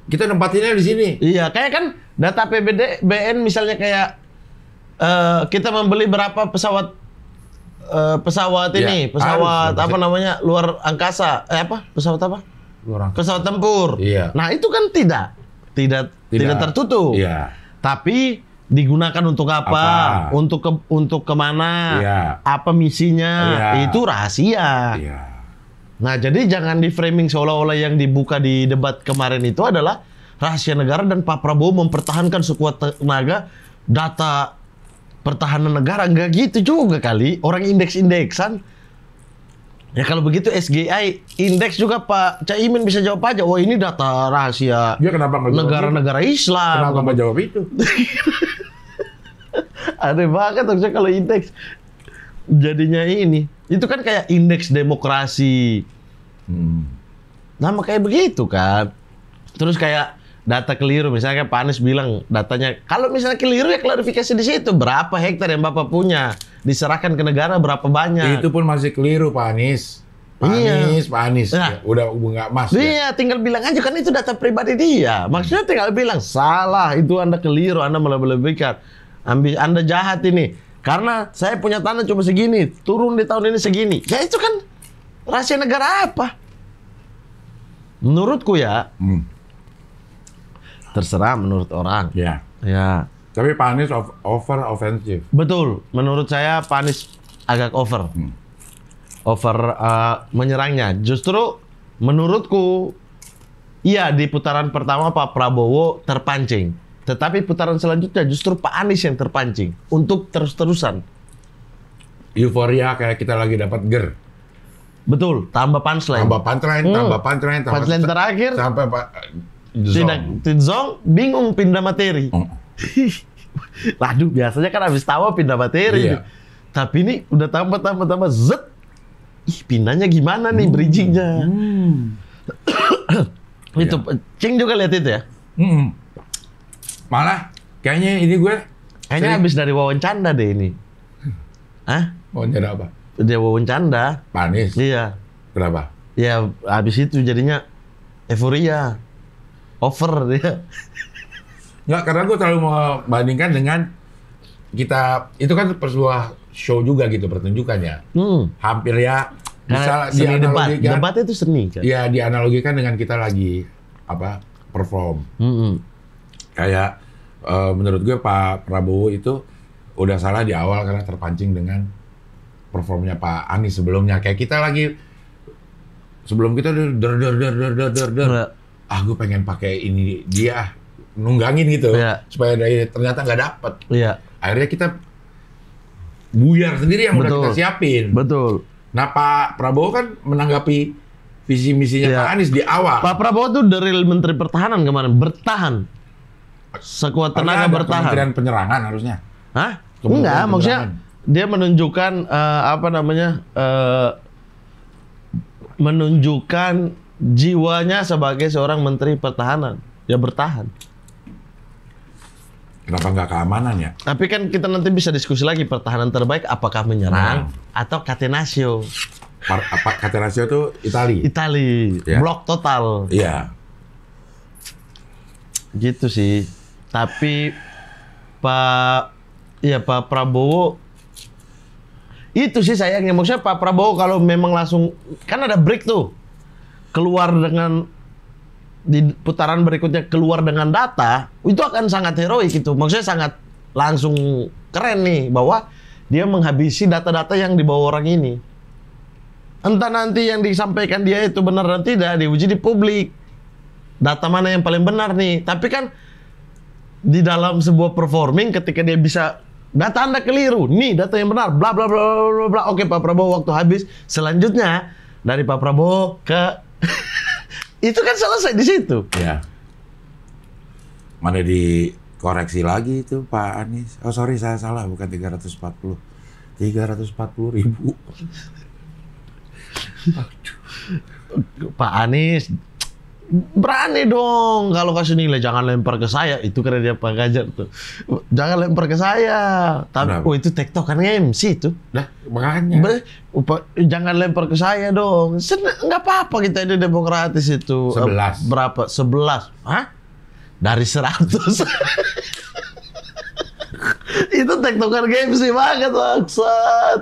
kita nempatinnya di sini. Iya, kayak kan data PBN misalnya kayak kita membeli berapa pesawat ini, pesawat apa namanya luar angkasa, pesawat apa? Pesawat tempur. Iya. Nah itu kan tidak tertutup. Iya. Tapi digunakan untuk apa? Untuk kemana? Iya. Apa misinya? Iya. Itu rahasia. Iya. Nah jadi jangan di framing seolah-olah yang dibuka di debat kemarin itu adalah rahasia negara dan Pak Prabowo mempertahankan sekuat tenaga data pertahanan negara. Enggak gitu juga kali. Orang indeks-indeksan. Ya kalau begitu SGI indeks juga Pak Caimin bisa jawab aja. Oh ini data rahasia negara-negara Islam. Kenapa nggak jawab itu? Aneh banget maksudnya kalau indeks jadinya ini. Itu kan kayak indeks demokrasi. Nah kayak begitu kan. Terus kayak data keliru, misalnya Pak Anies bilang datanya, kalau misalnya keliru ya klarifikasi di situ. Berapa hektar yang Bapak punya? Diserahkan ke negara berapa banyak? Itu pun masih keliru Pak Anies. Pak Anies. Nah, ya, udah nggak mas. Iya, tinggal bilang aja kan itu data pribadi dia. Maksudnya tinggal bilang salah, itu Anda keliru, Anda melebih-lebihkan. Anda jahat ini. Karena saya punya tanah cuma segini, turun di tahun ini segini. Ya itu kan rahasia negara apa? Menurutku ya, terserah menurut orang. Ya. Ya. Tapi Pak Anies over ofensif. Betul. Menurut saya Pak Anies agak over. Menyerangnya. Justru menurutku, iya di putaran pertama Pak Prabowo terpancing. Tetapi putaran selanjutnya justru Pak Anies yang terpancing untuk terus-terusan. Euforia kayak kita lagi dapat ger. Betul, tambah punchline. Tambah punchline. Punchline terakhir. Sampai Pak Zong bingung pindah materi. Waduh, biasanya kan habis tawa pindah materi. Iya. Tapi ini udah tambah zet. Ih, pindahnya gimana nih bridgingnya? Itu Cing juga lihat itu ya? Malah kayaknya ini gue kayaknya habis dari wawancara deh ini. Hah? Wawancara apa? Dia wawancara. Pak Anies? Iya. Kenapa? Ya habis itu jadinya euforia. Over dia. Nggak, karena gue terlalu membandingkan dengan kita, itu kan sebuah show juga gitu pertunjukannya. Hampir ya bisa dianalogikan. Debat itu seni kan? Ya dianalogikan dengan kita lagi perform. Kayak menurut gue Pak Prabowo itu udah salah di awal karena terpancing dengan performnya Pak Anies sebelumnya. Kayak kita lagi sebelum kita gue pengen pakai ini dia nunggangin gitu supaya ternyata nggak dapet. Akhirnya kita buyar sendiri yang udah kita siapin. Betul. Nah Pak Prabowo kan menanggapi visi misinya Pak Anies di awal. Pak Prabowo tuh dari Menteri Pertahanan kemarin bertahan. Sekuat tenaga bertahan. Kementerian Penyerangan harusnya. Hah? Enggak, maksudnya dia menunjukkan menunjukkan jiwanya sebagai seorang Menteri Pertahanan. Ya bertahan. Kenapa nggak keamanan ya? Tapi kan kita nanti bisa diskusi lagi pertahanan terbaik apakah menyerang atau Catenaccio. Catenaccio itu Itali. Ya. Blok total. Iya. Gitu sih. Tapi Pak Prabowo itu sih sayangnya. Maksudnya Pak Prabowo kalau memang langsung, kan ada break tuh. Keluar dengan di putaran berikutnya keluar dengan data, itu akan sangat heroik itu. Maksudnya sangat langsung keren nih bahwa dia menghabisi data-data yang dibawa orang ini. Entah nanti yang disampaikan dia itu benar dan tidak, diuji di publik. Data mana yang paling benar nih? Tapi kan di dalam sebuah performing ketika dia bisa data Anda keliru, nih data yang benar, bla bla bla bla bla. Oke Pak Prabowo waktu habis. Selanjutnya dari Pak Prabowo ke itu kan selesai di situ. Ya. Mana dikoreksi lagi itu Pak Anies. Oh sorry saya salah, bukan 340. 340.000. Pak Anies Berani dong kalau kasih nilai, jangan lempar ke saya. Itu karena dia Pak Ganjar tuh. Jangan lempar ke saya. Tapi itu TikTok kan MC itu. Nah, makanya. Jangan lempar ke saya dong. Nggak apa-apa, kita ini demokratis itu. 11. Berapa? 11. Hah? Dari 100. Itu TikTokan MC banget, maksud.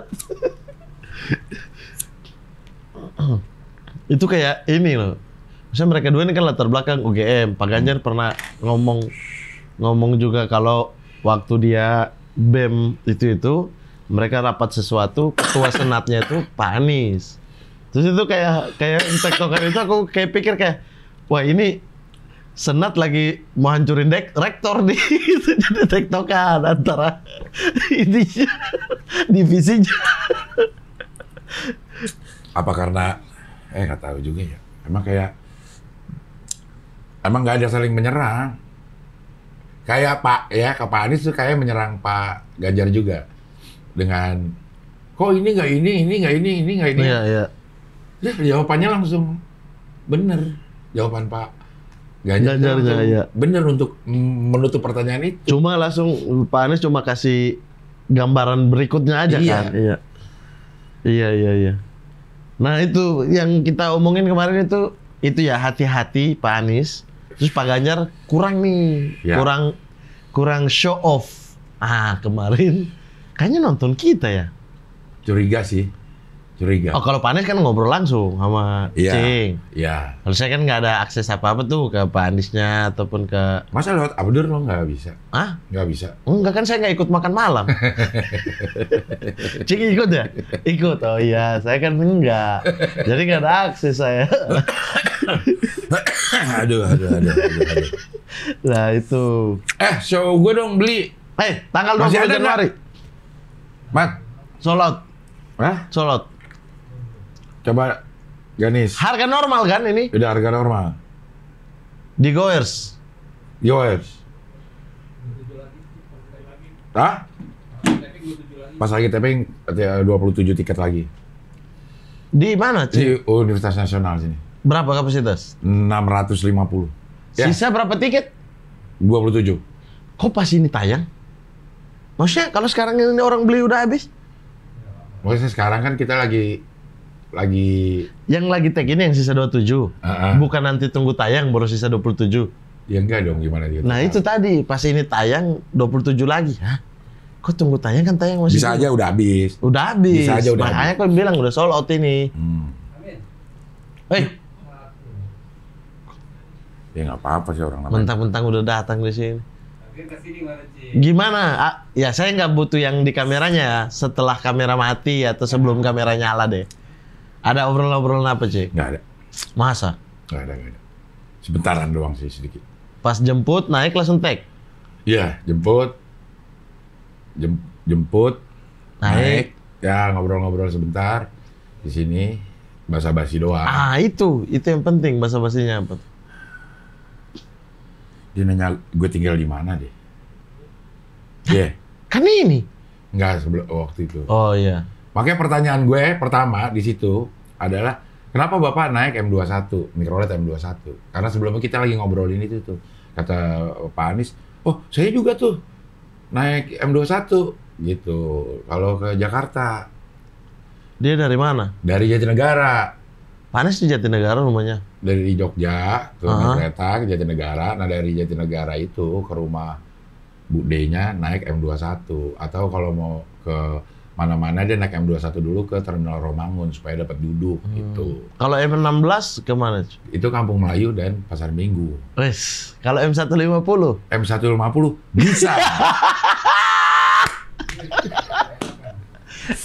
Itu kayak ini loh. Misalnya mereka dua ini kan latar belakang UGM. Pak Ganjar pernah ngomong juga kalau waktu dia BEM itu mereka rapat sesuatu, ketua senatnya itu Pak Anies. Terus itu kayak tektokan itu aku kayak pikir kayak, wah ini senat lagi mau hancurin rektor nih. Itu jadi tektokan antara ini divisinya. Apa karena nggak tahu juga ya. Emang nggak ada saling menyerang. Kayak Pak Anies tuh kayak menyerang Pak Ganjar juga dengan kok ini nggak ini nggak ini. Iya, iya. Ya, jawabannya langsung bener. Jawaban Pak Ganjar iya. Bener untuk menutup pertanyaan itu. Cuma langsung Pak Anies cuma kasih gambaran berikutnya aja kan. Iya. Nah itu yang kita omongin kemarin itu ya, hati-hati Pak Anies. Terus Pak Ganjar kurang nih, kurang show off. Kemarin kayaknya nonton kita ya. Curiga. Oh kalau Pak Anies kan ngobrol langsung sama Cing. Iya. Kalau saya kan nggak ada akses apa-apa tuh ke Pak Aniesnya ataupun ke. Masa lewat Abdur lo nggak bisa? Nggak bisa. Enggak kan, saya nggak ikut makan malam. Cing ikut ya? Ikut. Oh iya, saya kan enggak. Jadi nggak ada akses saya. Aduh. Nah itu. Show gue dong beli. Tanggal 20 Januari. Mat. Sold out. Coba Ganis. Harga normal kan ini? Udah harga normal. Di Goers. Pas lagi taping 27 tiket lagi. Di mana, Ci? Di Universitas Nasional sini. Berapa kapasitas? 650. Sisa berapa tiket? 27. Kok pas ini tayang? Maksudnya kalau sekarang ini orang beli udah habis? Maksudnya sekarang kan kita lagi yang lagi tag ini yang sisa 27. Bukan nanti tunggu tayang baru sisa 27. Ya enggak dong, gimana gitu. Nah, itu tadi pas ini tayang 27 lagi. Hah? Kok tunggu tayang, kan tayang masih bisa aja udah habis. Bisa aja makanya kok bilang udah sold out ini. Ya nggak apa-apa sih orang namanya. Mentang-mentang udah datang di sini. Gimana? Ya saya nggak butuh yang di kameranya ya. Setelah kamera mati atau sebelum kamera nyala deh. Ada obrolan-obrolan apa, Cik? Nggak ada. Masa? Nggak ada. Sebentaran doang sih, sedikit. Pas jemput, naik langsung tag? Iya, jemput. Naik. Ya, ngobrol-ngobrol sebentar. Di sini, basa-basi doang. Itu yang penting, basa-basinya apa? Dia nanya, gue tinggal di mana deh? Kan ini? Enggak, sebelum waktu itu. Oh iya. Makanya pertanyaan gue pertama di situ adalah, kenapa Bapak naik M21, Microlet M21? Karena sebelumnya kita lagi ngobrolin itu tuh. Kata Pak Anies, oh saya juga tuh naik M21 gitu. Kalau ke Jakarta. Dia dari mana? Dari Jatinegara. Pak Anies di Jatinegara rumahnya? Dari Jogja ke kereta ke Jatinegara. Nah dari Jatinegara itu ke rumah Bu D-nya naik M21. Atau kalau mau ke mana-mana dia naik M21 dulu ke Terminal Romangun supaya dapat duduk gitu. Kalau M16 kemana? Itu Kampung Melayu dan Pasar Minggu. Wes, kalau M150? M150 bisa.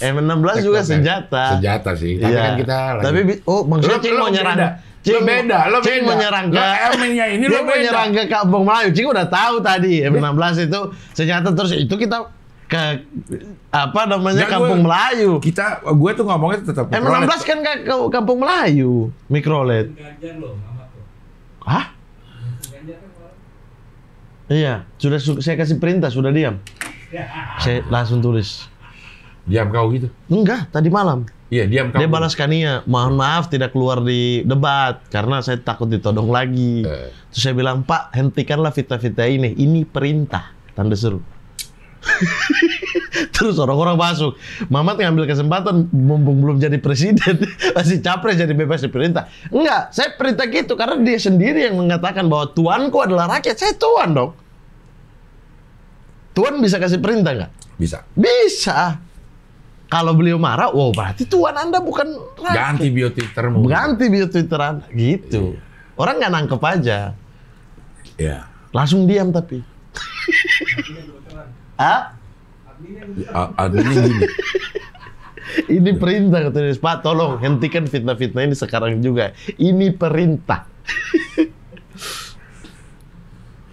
M16 juga senjata. Senjata sih. Tapi kan kita lagi... Tapi maksudnya Cing mau nyerang. Cing mau nyerang ke M-nya ini lo beda. Nyerang ke Kampung Melayu. Cing udah tahu tadi M16 itu senjata, terus itu kita ke Kampung Melayu. Gue tuh ngomongnya tetap M16 kan ke Kampung Melayu, Microlet. Hah? Iya, sudah saya kasih perintah, sudah diam. Saya langsung tulis. Diam kau gitu? Enggak, tadi malam. Iya, diam Dia kabur. balas Kania, mohon maaf tidak keluar di debat karena saya takut ditodong lagi. Terus saya bilang, Pak, hentikanlah fitnah-fitnah ini perintah, tanda seru. Terus orang-orang masuk. Mamat ngambil kesempatan, mumpung belum jadi presiden, masih capres jadi bebas diperintah. Enggak, saya perintah gitu karena dia sendiri yang mengatakan bahwa tuanku adalah rakyat. Saya tuan dong. Tuan bisa kasih perintah nggak? Bisa. Bisa. Kalau beliau marah, wow berarti tuan Anda bukan rakyat. Ganti biotitermu. Ganti Twitter Anda. Gitu. Orang nggak nangkep aja. Iya. Langsung diam tapi. Ah? Adminnya gini. Ini perintah katanya, Pak tolong hentikan fitnah-fitnah ini sekarang juga. Ini perintah.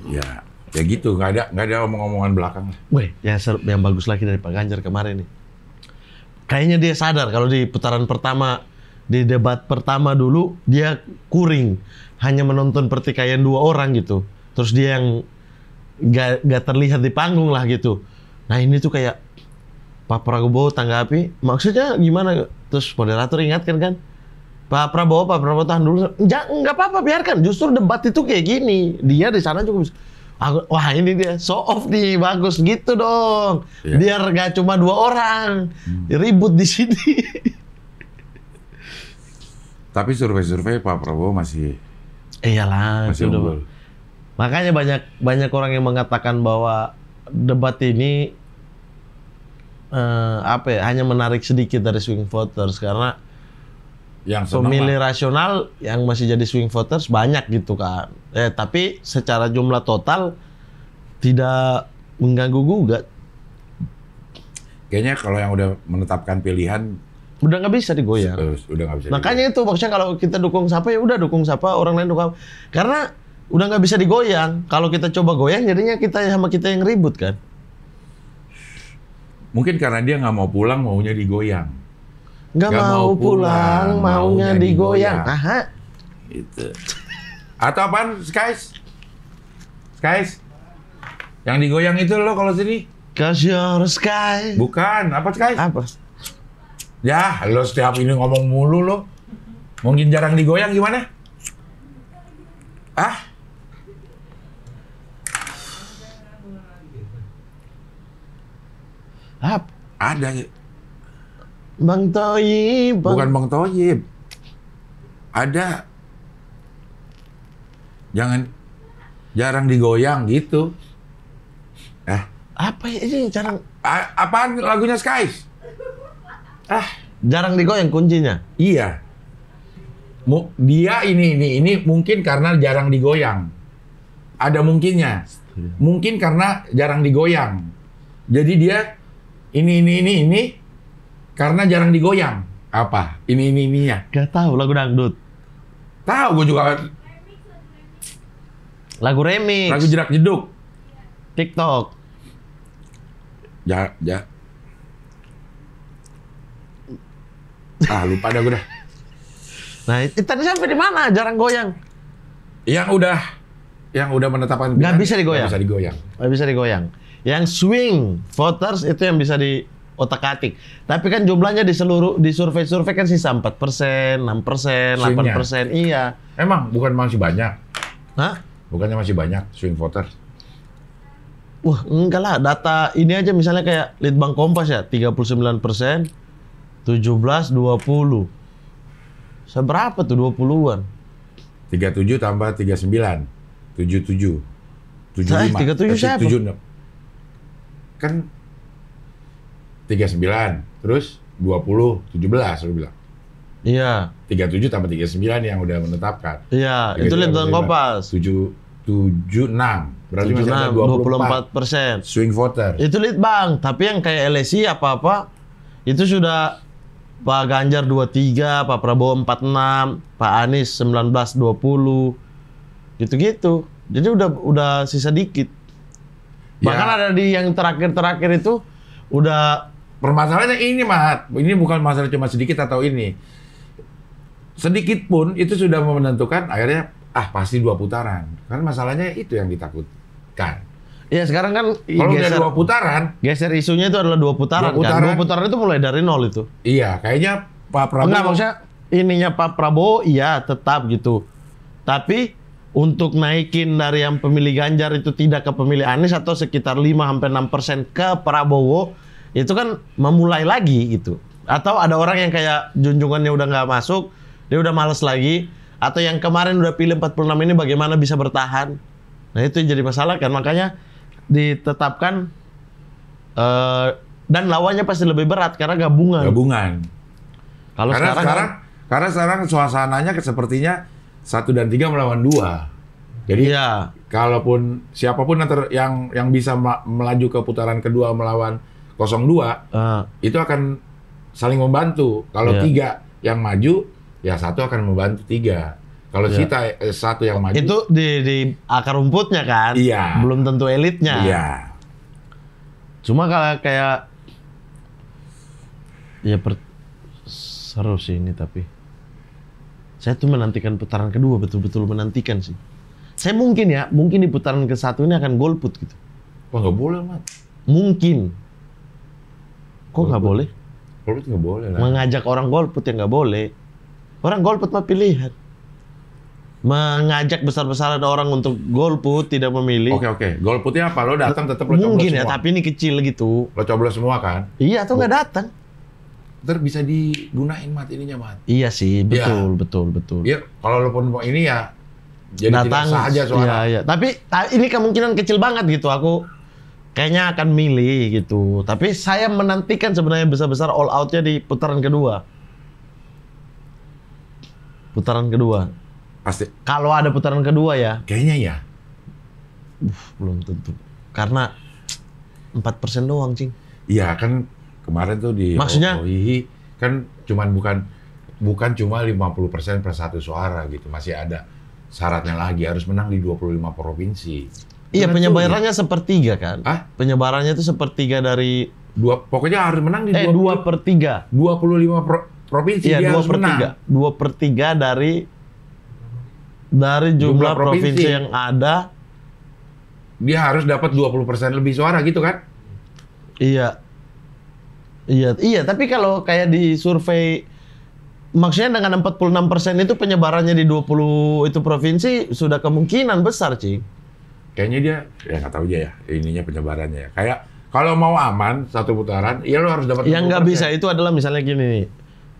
Ya gitu, nggak ada omong-omongan belakang. Weh, yang bagus lagi dari Pak Ganjar kemarin nih. Kayaknya dia sadar kalau di putaran pertama, di debat pertama dulu, dia kuring. Hanya menonton pertikaian 2 orang gitu. Terus dia yang nggak terlihat di panggung lah gitu. Nah ini tuh kayak Pak Prabowo tanggapi, maksudnya gimana? Terus moderator ingatkan kan, Pak Prabowo tahan dulu. Nggak apa-apa, biarkan. Justru debat itu kayak gini. Dia di sana juga bisa. Wah ini dia, show off nih, bagus gitu dong. Iya. Biar nggak cuma 2 orang ribut di sini. Tapi survei-survei Pak Prabowo masih Iyalah, masih itu udah. unggul. Makanya banyak orang yang mengatakan bahwa debat ini hanya menarik sedikit dari swing voters karena Yang senang pemilih rasional yang masih jadi swing voters banyak gitu kan. Tapi secara jumlah total tidak mengganggu gugat. kayaknya kalau yang udah menetapkan pilihan Udah nggak bisa digoyang. udah nggak bisa. Makanya itu maksudnya kalau kita dukung siapa ya udah dukung siapa, orang lain dukung apa. Karena udah nggak bisa digoyang. Kalau kita coba goyang jadinya kita sama kita yang ribut kan. Mungkin karena dia nggak mau pulang, maunya digoyang. Nggak mau pulang, maunya digoyang. Aha. Itu. Atau apaan, Skies? Skies? Yang digoyang itu lo kalau sini? Cause you're sky. Bukan, apa Skies? Apa? Ya, lo setiap ini ngomong mulu lo. Mungkin jarang digoyang gimana? Ah? Apa? Ada. Bang Toyib. Bukan Bang Toyib. Ada. Jarang digoyang gitu. Apa ya ini jarang Apaan lagunya Skies? jarang digoyang kuncinya. Iya. Dia ini mungkin karena jarang digoyang. Ada mungkinnya. Mungkin karena jarang digoyang. Jadi dia ini karena jarang digoyang. Apa? Ininya. Gak tahu lagu dangdut. Tahu gue juga Lagu remix. lagu jerak jeduk. TikTok. Lupa dah gue dah. Nah, tadi sampai di mana? Jarang goyang. Yang udah menetapkan Nggak pilihan, bisa digoyang. nggak bisa digoyang. Nggak bisa digoyang. Yang swing voters itu yang bisa di otak-atik. Tapi kan jumlahnya di survei-survei kan sisa 4%, 6%, 8%. Iya. Emang bukan masih banyak. Hah? Bukannya masih banyak swing voters. Wah, enggak lah. Data ini aja misalnya kayak Litbang Kompas ya, 39%, 17, 20. Seberapa tuh 20-an? 37 tambah 39. 77. 75. 37 siapa? 76. Kan 39, terus 20, 17 lu bilang. Iya. 37 tambah 39 yang udah menetapkan. Iya, itu Litbang Kompas. 76. Berarti masih ada 24% 24%. swing voter. Itu Litbang, tapi yang kayak LSI apa-apa itu sudah Pak Ganjar 23, Pak Prabowo 46, Pak Anies 19, 20. Gitu-gitu. Jadi udah sisa dikit. Bahkan Ya. ada di yang terakhir-terakhir itu udah Permasalahannya ini, Mat. Ini bukan masalah cuma sedikit atau ini. Sedikit pun itu sudah menentukan akhirnya pasti 2 putaran. Kan masalahnya itu yang ditakutkan. ya sekarang kan Kalau udah 2 putaran, geser isunya itu adalah 2 putaran, 2 putaran. kan. 2 putaran itu mulai dari 0 itu. iya kayaknya Pak Prabowo. Enggak, maksudnya ininya Pak Prabowo iya tetap gitu. Tapi untuk naikin dari yang pemilih Ganjar itu tidak ke pemilih Anies atau sekitar 5-6% ke Prabowo, itu kan memulai lagi gitu. Atau ada orang yang kayak junjungannya udah nggak masuk, dia udah males lagi. Atau yang kemarin udah pilih 46 ini bagaimana bisa bertahan. Nah itu yang jadi masalah kan. Makanya ditetapkan dan lawannya pasti lebih berat karena gabungan. Kalau karena sekarang suasananya sepertinya 1 dan 3 melawan 2. Jadi iya. Kalaupun siapapun yang bisa melaju ke putaran kedua melawan 02, itu akan saling membantu. Kalau 3 yang maju, ya 1 akan membantu 3. Kalau satu yang maju itu di akar rumputnya kan, belum tentu elitnya. Iya. Cuma kalau kayak seru sih ini, tapi saya tuh menantikan putaran kedua, betul-betul menantikan sih. Saya mungkin di putaran ke-1 ini akan golput gitu. Wah nggak boleh, Mat. Mungkin. Kok nggak boleh? Golput nggak boleh lah. Mengajak orang golput ya nggak boleh. Orang golput mah pilihan. Mengajak besar-besaran orang untuk golput tidak memilih. Oke. Golputnya apa? Lo datang tetap lo coblos mungkin semua. Ya, tapi ini kecil gitu. Lo coblos semua kan? Iya, atau nggak datang. Ntar bisa digunain, Mat, ininya, Mat. Iya sih, betul. Iya, kalau lo pun mau ini ya jadi datang, tidak sah aja suara. Iya. Tapi ini kemungkinan kecil banget gitu. Aku kayaknya akan milih gitu. Tapi saya menantikan sebenarnya besar-besar all out-nya di putaran kedua. Pasti. Kalau ada putaran kedua ya. Kayaknya ya. Belum tentu. Karena 4% doang, Cing. Iya, kan kemarin tuh di Maksudnya? OII kan bukan cuma 50% per 1 suara gitu. Masih ada syaratnya lagi, harus menang di 25 provinsi. Iya, Benar penyebarannya sepertiga kan? Penyebarannya itu sepertiga dari pokoknya harus menang di 2/3. 25 provinsi dia harus menang. 2/3 dari jumlah provinsi yang ada. Dia harus dapat 20% lebih suara gitu kan? Iya, tapi kalau kayak di survei, maksudnya dengan 46% itu penyebarannya di 20 itu provinsi sudah kemungkinan besar, Cing. Kayaknya dia, ya nggak tahu aja ya, ininya penyebarannya ya. Kayak kalau mau aman 1 putaran, ya lo harus dapat. Yang nggak bisa itu adalah misalnya gini nih.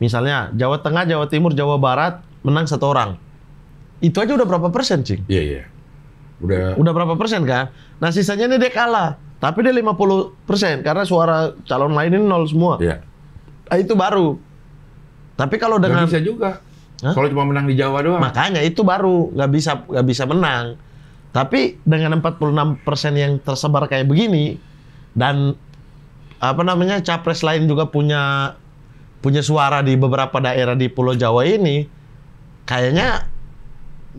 Misalnya Jawa Tengah, Jawa Timur, Jawa Barat menang 1 orang. Itu aja udah berapa persen, Cing? Iya. Udah berapa persen kan? Nah sisanya ini dia kalah. Tapi dia 50% karena suara calon lain ini 0 semua. Iya. Nah, itu baru. Tapi kalau dengan nggak bisa juga. Kalau cuma menang di Jawa doang. Makanya itu baru nggak bisa menang. Tapi dengan 46% yang tersebar kayak begini dan capres lain juga punya suara di beberapa daerah di Pulau Jawa ini, kayaknya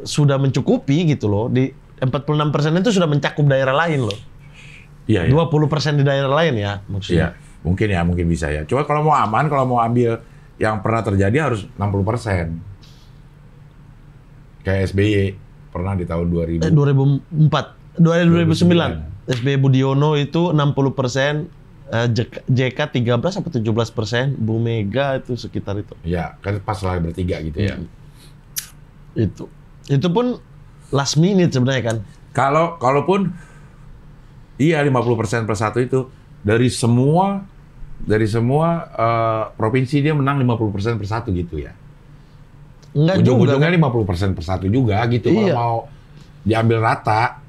sudah mencukupi gitu loh. Di 46% itu sudah mencakup daerah lain loh. Iya. 20% di daerah lain ya maksudnya. Iya, mungkin bisa ya. Cuma kalau mau aman, kalau mau ambil yang pernah terjadi harus 60%. Kayak SBY pernah di tahun 2009. SBY Budiono itu 60%, JK 13 atau 17%, Bu Mega itu sekitar itu. Iya, kan pas lagi bertiga gitu ya. Itu pun last minute sebenarnya kan. Kalaupun iya 50% per 1 itu dari semua provinsi dia menang 50% per 1 gitu ya. Enggak juga. Ujung-ujungnya 50% per 1 juga gitu kalau mau diambil rata.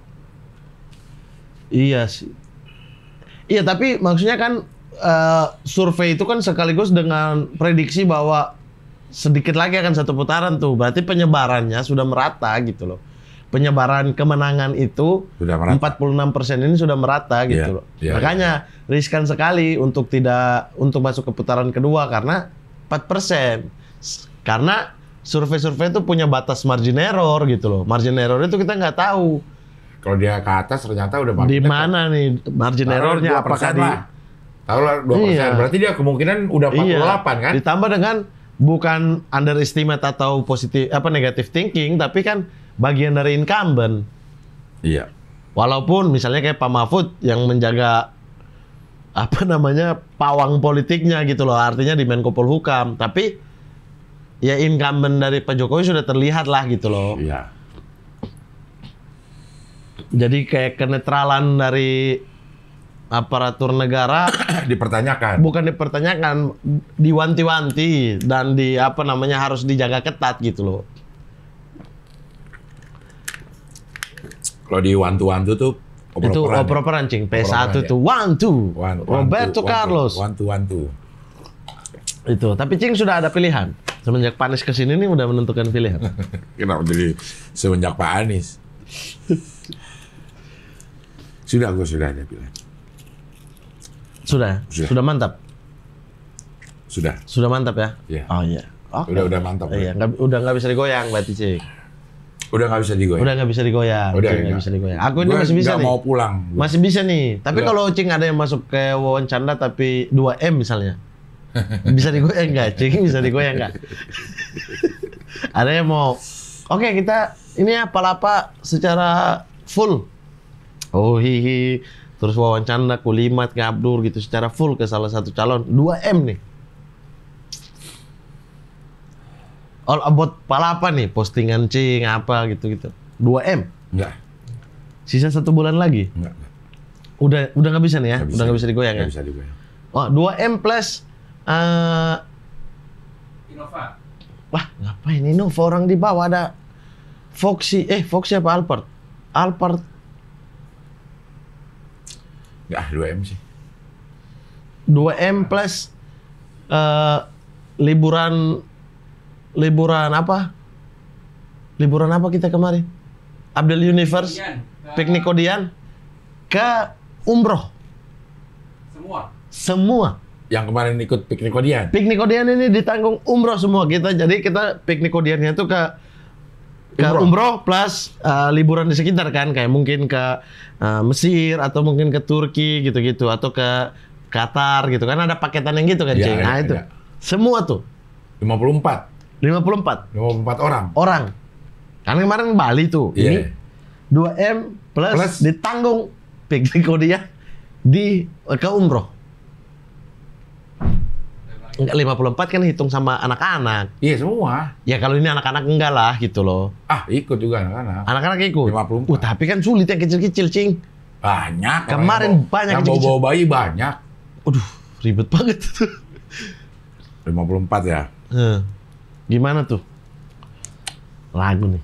Iya sih. Iya, tapi maksudnya kan survei itu kan sekaligus dengan prediksi bahwa sedikit lagi akan 1 putaran tuh. Berarti penyebarannya sudah merata gitu loh. Penyebaran kemenangan itu sudah 46% ini sudah merata gitu loh. Makanya riskan sekali untuk masuk ke putaran kedua karena 4%. Karena survei-survei itu punya batas margin error gitu loh. Margin error itu kita nggak tahu. Kalau dia ke atas ternyata udah di mana nih margin errornya, apakah di taruhlah 2%. Berarti dia kemungkinan udah 48 kan? Ditambah dengan bukan underestimate atau negative thinking, tapi kan bagian dari incumbent. Iya. Walaupun misalnya kayak Pak Mahfud yang menjaga pawang politiknya gitu loh, artinya di Menko Polhukam, tapi ya incumbent dari Pak Jokowi sudah terlihat lah gitu loh. Iya. Jadi kayak kenetralan dari aparatur negara Dipertanyakan. bukan dipertanyakan, diwanti-wanti dan harus dijaga ketat gitu loh. Kalau di wantu-wantu tuh Itu oper-operan cing. PS1 Oper-operan, tuh Roberto Carlos. Wantu-wantu. Itu. Tapi cing sudah ada pilihan. Semenjak Pak Anies kesini nih udah menentukan pilihan. Kenapa jadi semenjak Pak Anies? Sudah ada pilihan. Sudah mantap. Sudah Mantap ya? Iya. Oh iya. Oke. Udah mantap. Iya, udah nggak bisa digoyang berarti cing. Udah nggak bisa digoyang. Udah nggak bisa digoyang. Udah nggak bisa digoyang. Aku ini Gua masih bisa nggak nih. mau pulang. Masih bisa nih. Tapi kalau cing ada yang masuk ke wawancara tapi 2M misalnya. Bisa digoyang nggak cing? Bisa digoyang nggak? Ada yang mau. Oke, kita ini ya palapa secara full. Oh hihi. Terus wawancara kulimat ngabdur gitu secara full ke salah satu calon 2M nih. All about palapa nih, postingan cing apa gitu-gitu. 2M. Enggak. Sisa 1 bulan lagi. Enggak. Udah nggak bisa nih ya? Udah nggak bisa digoyang ya? Nggak bisa digoyang. Oh, 2M plus Innova. wah, ngapain Innova orang di bawah ada Foxy apa Alphard? Alphard Enggak, 2M sih. 2M plus liburan apa? Liburan apa kita kemarin? Abdel Universe, piknik Kodian ke umroh. Semua. Yang kemarin ikut piknik Kodian. Piknik Kodian ini ditanggung umroh semua kita. Jadi kita piknik Kodiannya itu ke umroh plus liburan di sekitar kan, kayak mungkin ke Mesir atau mungkin ke Turki gitu-gitu atau ke Qatar gitu kan, ada paketan yang gitu kan, Ya, Cing. Nah itu. ya. Semua tuh 54 54 orang. Kan kemarin Bali tuh. Iya. Ini 2M plus ditanggung piknik Kodian ke umroh. Enggak, 54 kan hitung sama anak-anak. Iya semua. Ya kalau ini anak-anak enggak lah gitu loh. Ikut juga anak-anak. Anak-anak ikut. 54. Tapi kan sulit yang kecil-kecil, Cing. Banyak. Kemarin banyak yang kecil-kecil. bawa bayi banyak. Aduh, ribet banget tuh. 54 ya. Gimana tuh? Lagu nih.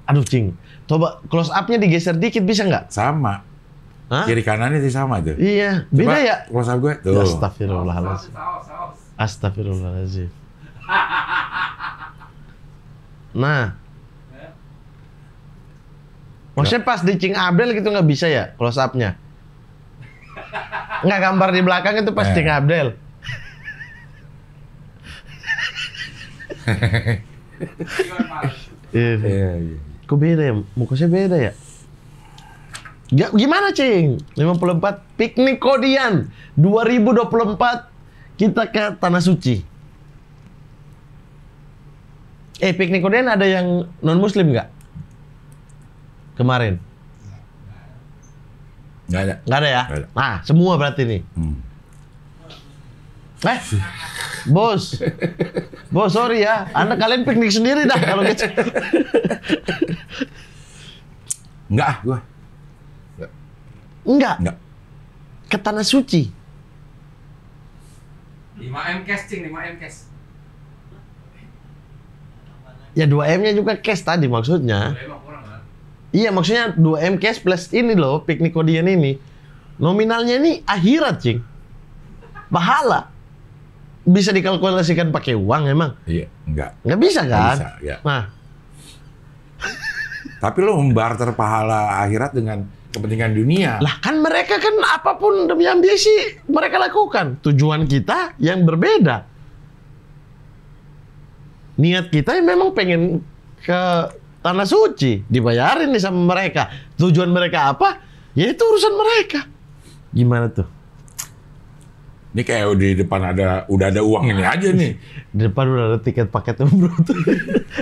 Aduh, Cing. Coba close up-nya digeser dikit bisa nggak? Sama. Hah? Kiri kanannya sih sama tuh. Iya, beda Coba ya? Close up gue. Tuh. Astagfirullahaladzim. Saus. Astagfirullahaladzim. Nah. Maksudnya pas di Cing Abdel gitu nggak bisa ya close up-nya? Nggak, gambar di belakang itu pas Cing Abdel. Iya. Kok beda ya? Mukanya beda ya? Gimana, Cing? 54 piknik Kodian 2024 kita ke Tanah Suci. Piknik Kodian ada yang non-muslim nggak? Kemarin? Nggak ada. Nggak ada ya? Nggak ada. Nah, semua berarti nih. Bos, sorry ya. Kalian piknik sendiri dah kalau gitu. Enggak, gua. Enggak. Enggak. Ke Tanah Suci. 5M cash, Cing, 5M cash. Ya 2M-nya juga cash tadi maksudnya. Emang kurang kan? Iya, maksudnya 2M cash plus ini loh, piknik Kodian ini. Nominalnya ini akhirat, Cing. Pahala. Bisa dikalkulasikan pakai uang emang? Iya, enggak. Nggak bisa kan? Bisa, ya. Nah, Tapi lo membarter pahala akhirat dengan kepentingan dunia. lah kan mereka kan apapun demi ambisi mereka lakukan. Tujuan kita yang berbeda. Niat kita yang memang pengen ke Tanah Suci, dibayarin nih sama mereka. Tujuan mereka apa? Ya itu urusan mereka. Gimana tuh? Ini kayak di depan udah ada uang ini aja nih. Di depan udah ada tiket paket umroh tuh.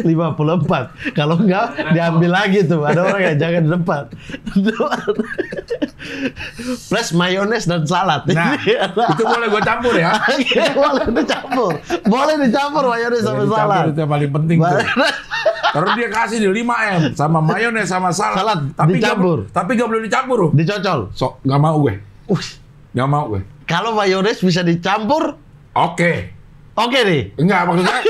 54. Kalau enggak diambil lagi tuh. Ada orang yang jangan di depan. Plus mayones dan salad. Nah, itu boleh gue campur ya. Boleh dicampur. Boleh dicampur mayones sama Dicampur, salad. itu yang paling penting tuh. Terus dia kasih di 5M sama mayones sama salad. Salad Tapi dicampur. Tapi gak boleh dicampur. Dicocol. Gak mau gue. Gak mau gue. Kalau mayones bisa dicampur, Oke. oke nih. Enggak, maksudnya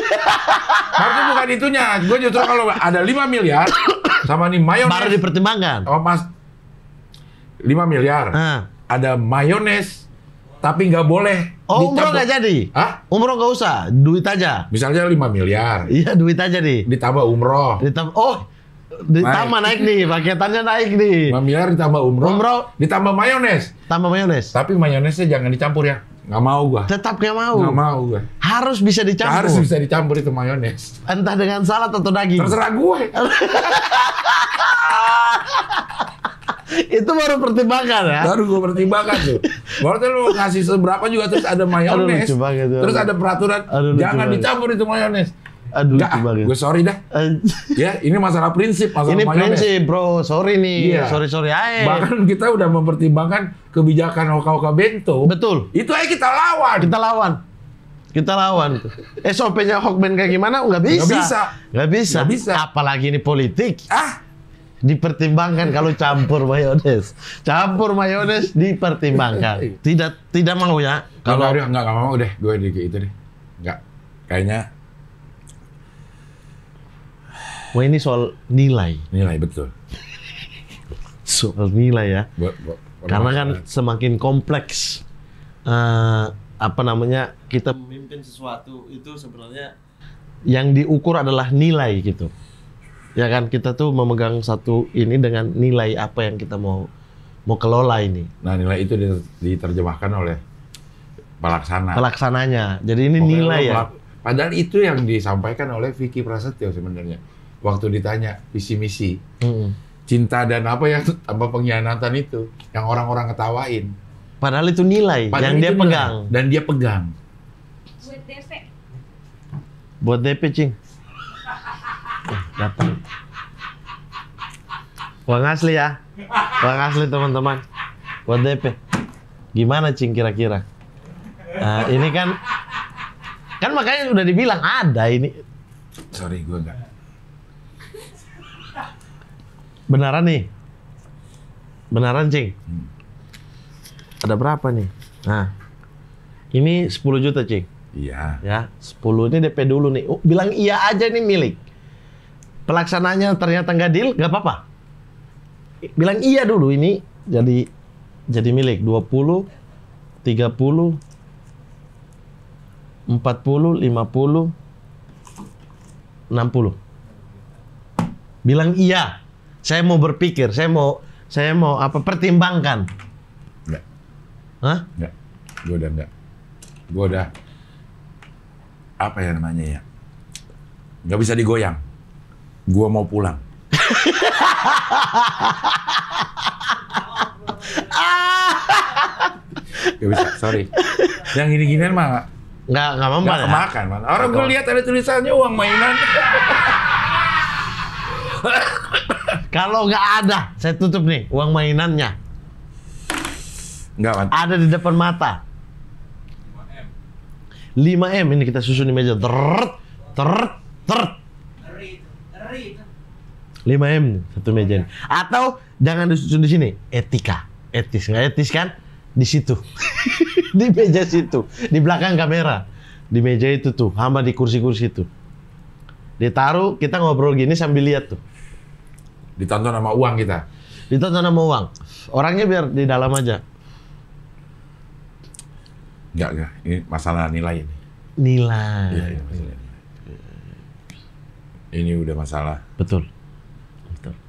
bukan itunya. Gue justru kalau ada 5 miliar sama nih mayones. Baru dipertimbangkan. Oh mas, 5 miliar. Ada mayones, tapi nggak boleh. Oh, umroh nggak jadi? Hah? Umroh nggak usah, duit aja. Misalnya 5 miliar. Iya, duit aja nih. Ditambah umroh. Ditambah naik nih, paketannya naik nih. 5 miliar ditambah umroh. Ditambah mayones. Tambah mayones. Tapi mayonesnya jangan dicampur ya. Nggak mau gua. Tetap nggak mau. Nggak mau gua. Harus bisa dicampur. Harus bisa dicampur itu mayones. Entah dengan salad atau daging. Terserah gue. Itu baru pertimbangan ya. Baru gue pertimbangkan tuh. Baru lu ngasih seberapa juga terus ada mayones. Lucu banget, Terus ada peraturan jangan dicampur itu mayones. Aduh, lucu banget. Gue sorry dah. Ya, ini masalah prinsip, masalah ini mayones. prinsip, bro. Sorry nih. Iya. Sorry aja. Bahkan kita udah mempertimbangkan kebijakan Hoka-Hoka Bento. Betul. Itu aja kita lawan. Kita lawan. SOP-nya Hokben kayak gimana? Nggak bisa. Nggak bisa. Apalagi ini politik. Dipertimbangkan kalau campur mayones. Campur mayones dipertimbangkan. Tidak mau ya. Kalau nggak mau deh. Gue di itu deh. Nggak. Kayaknya. Wah, ini soal nilai. Nilai, betul. Soal nilai ya. Karena kan semakin kompleks kita memimpin sesuatu itu sebenarnya yang diukur adalah nilai gitu. Ya kan, kita tuh memegang satu ini dengan nilai apa yang kita mau kelola ini. Nah, nilai itu diterjemahkan oleh pelaksananya. Jadi ini nilai ya. Padahal itu yang disampaikan oleh Vicky Prasetyo sebenarnya. Waktu ditanya visi misi. Cinta dan apa yang tambah pengkhianatan itu yang orang-orang ketawain. Padahal itu nilai yang dia pegang. Dan dia pegang. Buat DP, Cing. Datang. Uang asli ya. Uang asli teman-teman. Buat DP. Gimana, Cing, kira-kira? Nah, ini kan makanya udah dibilang ada ini. Sorry, gue enggak. Beneran nih? Beneran, Cing? Ada berapa nih? Nah, ini 10 juta, Cing. Iya. Ya, 10 ini DP dulu nih. Bilang iya aja nih milik. Pelaksananya ternyata nggak deal, nggak apa-apa. Bilang iya dulu ini jadi milik. 20, 30, 40, 50, 60. Bilang iya. Saya mau berpikir, saya mau pertimbangkan. Enggak. Hah? Enggak. Gue udah enggak. Gue udah apa ya namanya ya? Nggak bisa digoyang. Gue mau pulang. Gak bisa, sorry. Yang gini-ginian mah nggak mempan ya? Kemakan, man. Orang gue lihat ada tulisannya uang mainan. Kalau nggak ada, saya tutup nih uang mainannya. Nggak, man. Ada di depan mata. 5M ini kita susun di meja. 5M satu meja ini. Atau jangan disusun di sini. Etis, nggak etis kan? Di situ, di meja situ, di belakang kamera, di meja itu tuh, sama di kursi-kursi itu. Ditaruh, kita ngobrol gini sambil lihat tuh. Ditonton sama uang kita. Ditonton sama uang. Orangnya biar di dalam aja. Enggak. Ini masalah nilai ini. Nilai. Iya, masalah. Ini udah masalah. Betul.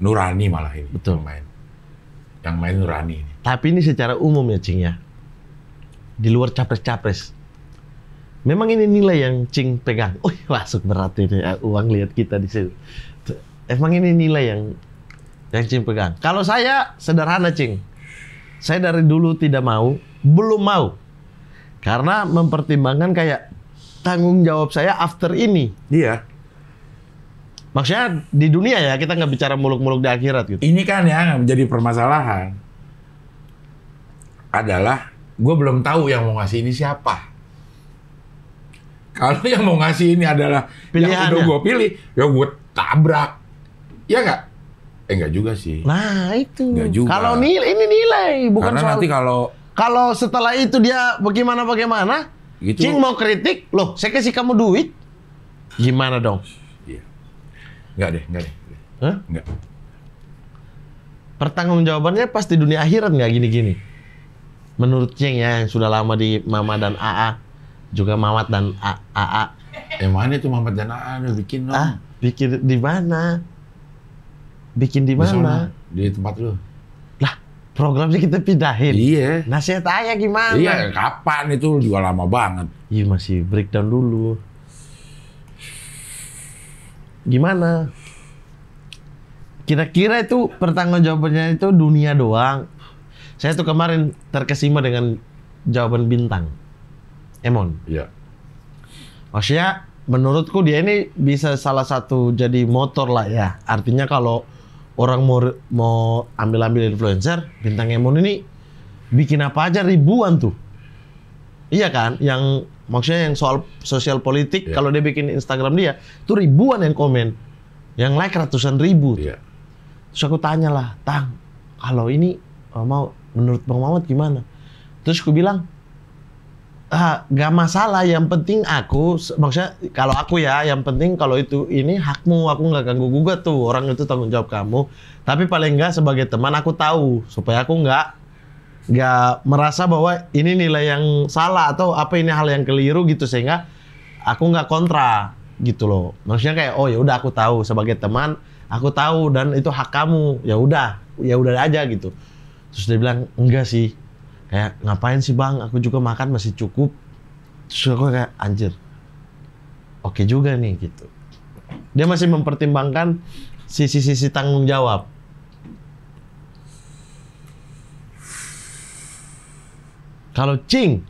Nurani malah ini. Betul. Yang main nurani ini. Tapi ini secara umum ya, Cing ya. Di luar capres-capres. Memang ini nilai yang Cing pegang. Masuk berat ini uang lihat kita di situ. Emang ini nilai yang Cing pegang. Kalau saya sederhana, Cing. Saya dari dulu belum mau. Karena mempertimbangkan kayak tanggung jawab saya after ini. Iya. Maksudnya di dunia ya, kita nggak bicara muluk-muluk di akhirat gitu. Ini kan yang menjadi permasalahan. adalah gue belum tahu yang mau ngasih ini siapa. Kalau yang mau ngasih ini adalah yang udah gue pilih, ya gue tabrak. Ya nggak? Nggak juga sih. Nah itu. Nggak juga. Kalau ini nilai, bukan karena soal. nanti kalau setelah itu dia bagaimana, gitu, Cing mau kritik, loh saya kasih kamu duit, gimana dong? Iya. Nggak deh. Hah? Nggak. Pertanggungjawabannya pas di dunia akhirat nggak gini-gini. Menurut Cing ya, yang sudah lama di Mama dan AA, juga Mamat dan AA. Mana itu Mamat dan AA udah bikin dong? Bikin di mana? Bikin di mana? Di tempat lu. Lah, programnya kita pindahin. Iya. Nasihat ayah gimana? Iya, kapan itu juga lama banget. Iya, masih breakdown dulu. Gimana? Kira-kira itu pertanggungjawabannya itu dunia doang. Saya tuh kemarin terkesima dengan jawaban Bintang. Emon. Iya. Maksudnya menurutku dia ini bisa salah satu jadi motor lah ya. Artinya kalau orang mau ambil influencer, Bintang Emon ini bikin apa aja ribuan tuh. Iya kan? Yang maksudnya yang soal sosial politik, kalau dia bikin Instagram dia, tuh ribuan yang komen. Yang like ratusan ribu. Iya. Terus aku tanya lah, Tang, kalau ini mau menurut Bang Mamat gimana? Terus aku bilang, gak masalah, yang penting maksudnya kalau aku ya, yang penting kalau itu ini hakmu, aku nggak ganggu gugat tuh, orang itu tanggung jawab kamu. Tapi paling nggak sebagai teman aku tahu, supaya aku nggak merasa bahwa ini nilai yang salah atau apa ini hal yang keliru gitu, sehingga aku nggak kontra gitu loh. Maksudnya kayak oh ya udah aku tahu sebagai teman, aku tahu dan itu hak kamu, ya udah aja gitu. Terus dia bilang enggak sih. Kayak ngapain sih Bang, aku juga makan masih cukup. Terus aku kayak anjir, oke juga nih gitu. Dia masih mempertimbangkan sisi tanggung jawab. Kalau Cing,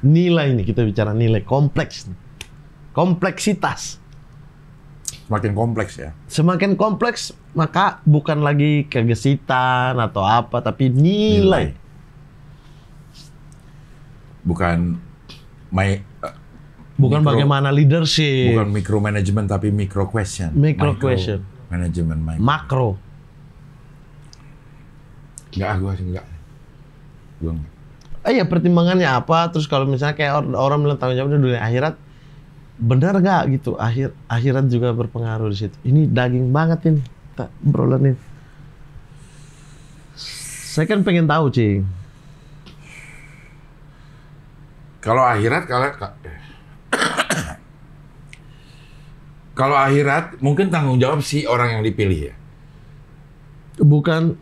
nilai ini kita bicara nilai kompleks. Kompleksitas. Semakin kompleks ya. Semakin kompleks, maka bukan lagi kegesitan atau apa, tapi nilai. Bukan bagaimana leadership. Bukan micromanagement tapi micro question. Question. Manajemen makro. Gue enggak. Iya, pertimbangannya apa? Terus kalau misalnya kayak orang bilang tanggung jawabnya dunia akhirat, benar nggak gitu? Akhirat juga berpengaruh di situ. Ini daging banget ini, tak obrolan ini. Saya kan pengen tahu, Cing. Kalau akhirat mungkin tanggung jawab si orang yang dipilih ya. Bukan.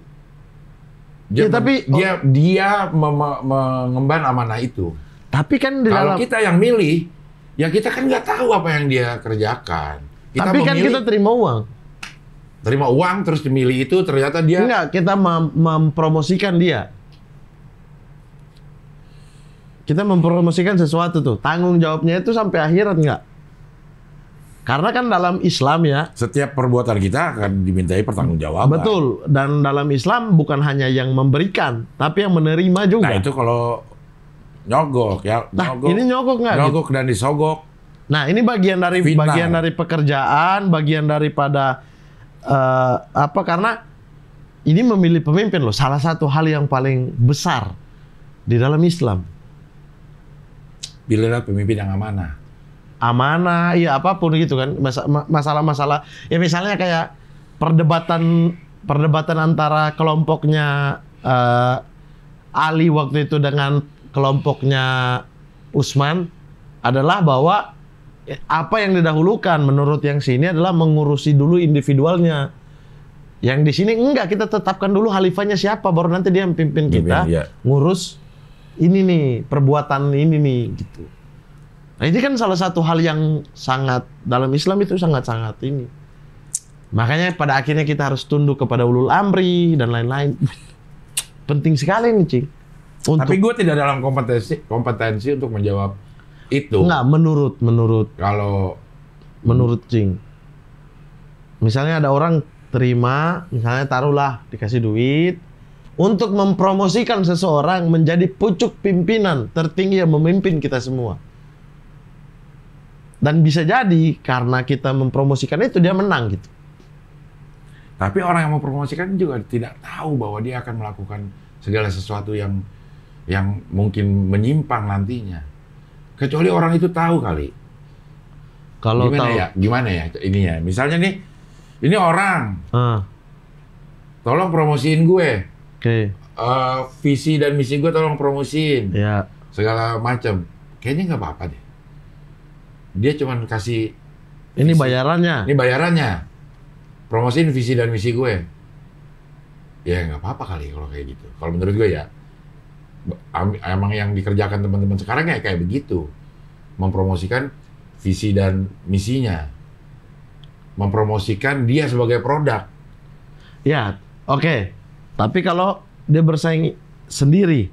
Tapi dia mengemban amanah itu. Tapi kan kalau kita yang milih, ya kita kan nggak tahu apa yang dia kerjakan. Tapi kan kita terima uang. Terima uang terus dimilih itu ternyata dia. Enggak, kita mempromosikan dia. Kita mempromosikan sesuatu tuh. Tanggung jawabnya itu sampai akhirat nggak? Karena kan dalam Islam ya, setiap perbuatan kita akan dimintai pertanggungjawaban. Betul. Dan dalam Islam bukan hanya yang memberikan, tapi yang menerima juga. Nah itu kalau nyogok ya. Ini nyogok nggak? Nyogok gitu. Dan disogok. Nah ini bagian dari pekerjaan, bagian daripada karena ini memilih pemimpin loh. Salah satu hal yang paling besar di dalam Islam. Pilihlah pemimpin yang amanah, ya apapun gitu kan, masalah-masalah ya misalnya kayak perdebatan antara kelompoknya Ali waktu itu dengan kelompoknya Utsman adalah bahwa apa yang didahulukan menurut yang sini adalah mengurusi dulu individualnya, yang di sini enggak, kita tetapkan dulu khalifahnya siapa baru nanti dia memimpin kita ngurus ini nih perbuatan ini nih gitu. Nah ini kan salah satu hal yang sangat dalam Islam itu sangat-sangat ini. Makanya pada akhirnya kita harus tunduk kepada ulul amri dan lain-lain. Penting sekali nih, Cing. Tapi gue tidak dalam kompetensi untuk menjawab itu. Enggak, menurut. Kalau menurut Cing. Misalnya ada orang terima, misalnya taruhlah dikasih duit, untuk mempromosikan seseorang menjadi pucuk pimpinan tertinggi yang memimpin kita semua. Dan bisa jadi karena kita mempromosikan itu dia menang gitu. Tapi orang yang mempromosikan juga tidak tahu bahwa dia akan melakukan segala sesuatu yang mungkin menyimpang nantinya. Kecuali orang itu tahu kali. Kalau tahu Gimana ya ininya? Misalnya nih, ini orang. Tolong promosiin gue. Oke. Visi dan misi gue tolong promosiin. Ya. Segala macam. Kayaknya nggak apa-apa deh. Dia cuma kasih Ini visi. bayarannya. Ini bayarannya. Promosiin visi dan misi gue. Ya nggak apa-apa kali kalau kayak gitu. Kalau menurut gue ya. Emang yang dikerjakan teman-teman sekarang ya kayak begitu. Mempromosikan visi dan misinya. Mempromosikan dia sebagai produk. Ya, oke. Tapi kalau dia bersaing sendiri.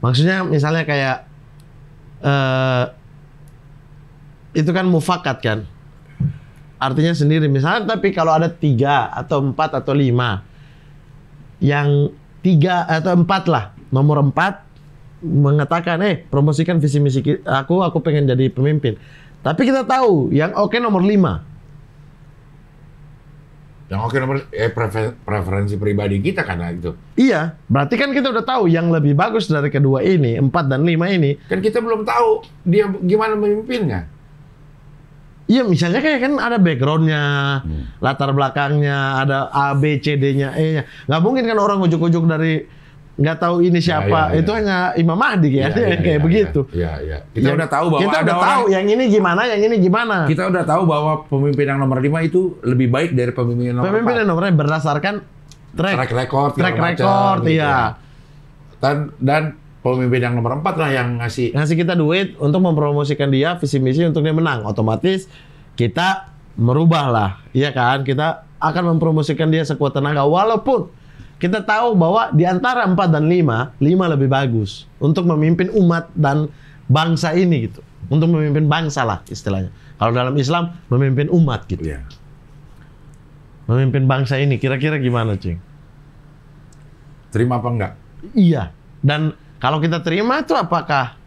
Maksudnya misalnya kayak itu kan mufakat kan. Artinya sendiri. Misalnya tapi kalau ada 3 atau 4 atau 5. Yang 3 atau 4 lah. Nomor 4 mengatakan, promosikan visi misi aku pengen jadi pemimpin. Tapi kita tahu yang oke nomor 5. Yang oke nomor preferensi pribadi kita karena itu. Iya, berarti kan kita udah tahu yang lebih bagus dari kedua ini, 4 dan 5 ini. Kan kita belum tahu dia gimana memimpinnya. Iya, misalnya kayak kan ada backgroundnya, latar belakangnya, ada A, B, C, D-nya, E-nya. Nggak mungkin kan orang ujuk-ujuk dari nggak tahu ini siapa, itu hanya Imam Mahdi ya, kayak begitu. Iya. Kita udah tahu bahwa kita ada udah tahu yang ini gimana, yang ini gimana. Kita udah tahu bahwa pemimpin yang nomor 5 itu lebih baik dari pemimpin yang nomor 4. Pemimpin yang nomor 5 berdasarkan track record, iya. Dan pemimpin yang nomor 4 lah yang ngasih kita duit untuk mempromosikan dia visi misi untuk dia menang. Otomatis kita merubah lah, iya kan? Kita akan mempromosikan dia sekuat tenaga walaupun kita tahu bahwa di antara 4 dan 5 lebih bagus untuk memimpin umat dan bangsa ini gitu. Untuk memimpin bangsa lah istilahnya. Kalau dalam Islam memimpin umat gitu. Iya. Memimpin bangsa ini kira-kira gimana, Cing? Terima apa enggak? Iya. Dan kalau kita terima itu apakah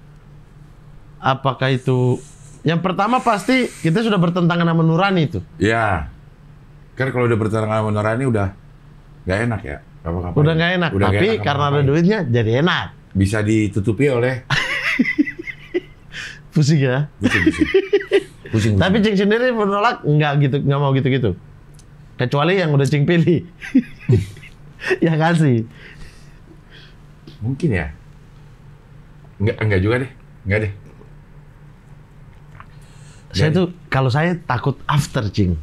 itu yang pertama pasti kita sudah bertentangan sama nurani itu. Iya. Kan kalau udah bertentangan sama nurani udah nggak enak ya. Udah nggak enak, tapi karena ada duitnya jadi enak. Bisa ditutupi oleh pusing ya. Pusing. Tapi Cing sendiri menolak nggak mau gitu-gitu. Kecuali yang udah Cing pilih. Ya kan sih. Mungkin ya. Enggak juga deh. Enggak deh. Kalau saya takut after, Cing.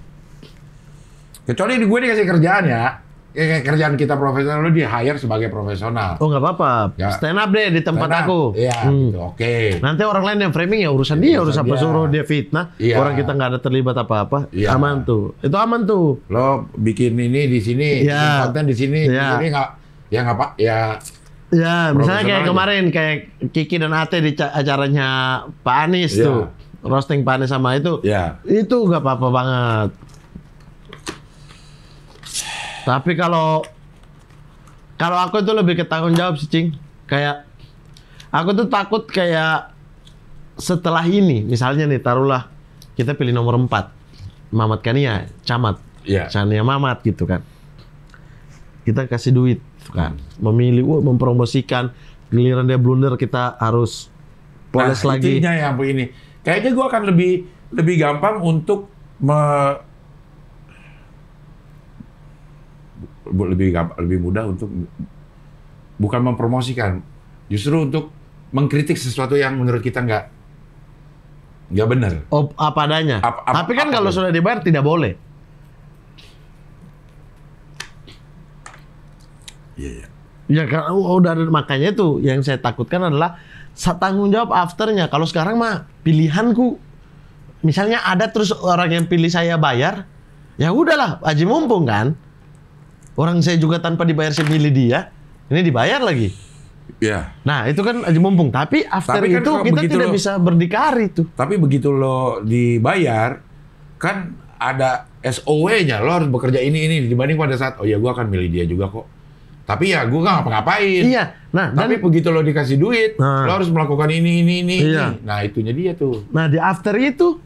Kecuali gue dikasih kerjaan ya. Kayak kerjaan kita profesional, lu di hire sebagai profesional. Oh nggak apa-apa, ya. Stand up deh di tempat aku. Iya, gitu, oke. Nanti orang lain yang framing ya urusan dia, urusan apa suruh dia fitnah. Iya. Orang kita nggak ada terlibat apa-apa, Iya. aman tuh. Itu aman tuh. Lo bikin ini di sini, bikin konten di sini, di sini nggak, ya. Ya, misalnya kayak kemarin kayak Kiki dan Ate di acaranya Pak Anies tuh, roasting Pak Anies sama itu. Itu nggak apa-apa banget. Tapi kalau aku itu lebih ke tanggung jawab sih, Cing. Kayak aku tuh takut kayak setelah ini, misalnya nih taruhlah kita pilih nomor 4. Mamat Kania, camat. Kania Mamat gitu kan. Kita kasih duit kan. Memilih, mempromosikan, giliran dia blunder kita harus poles lagi. Intinya yang begini. Kayaknya gue akan lebih gampang untuk lebih mudah untuk bukan mempromosikan, justru untuk mengkritik sesuatu yang menurut kita nggak benar. Oh, apa adanya. Tapi kan kalau sudah dibayar tidak boleh. Iya. Ya kan udah makanya itu yang saya takutkan adalah tanggung jawab afternya. Kalau sekarang mah pilihanku, misalnya ada terus orang yang pilih saya bayar, ya udahlah, aji mumpung kan. Orang saya juga tanpa dibayar saya milih dia, ini dibayar lagi. Iya. Nah itu kan aja mumpung. Tapi after kan itu kita tidak bisa berdikari tuh. Tapi begitu lo dibayar, kan ada SOW-nya. Lo harus bekerja ini dibanding pada saat, oh ya gue akan milih dia juga kok. Tapi ya gue nggak ngapa-ngapain. Iya. Nah, tapi begitu lo dikasih duit, lo harus melakukan ini. Iya. Nah, itunya dia tuh. Nah, di after itu,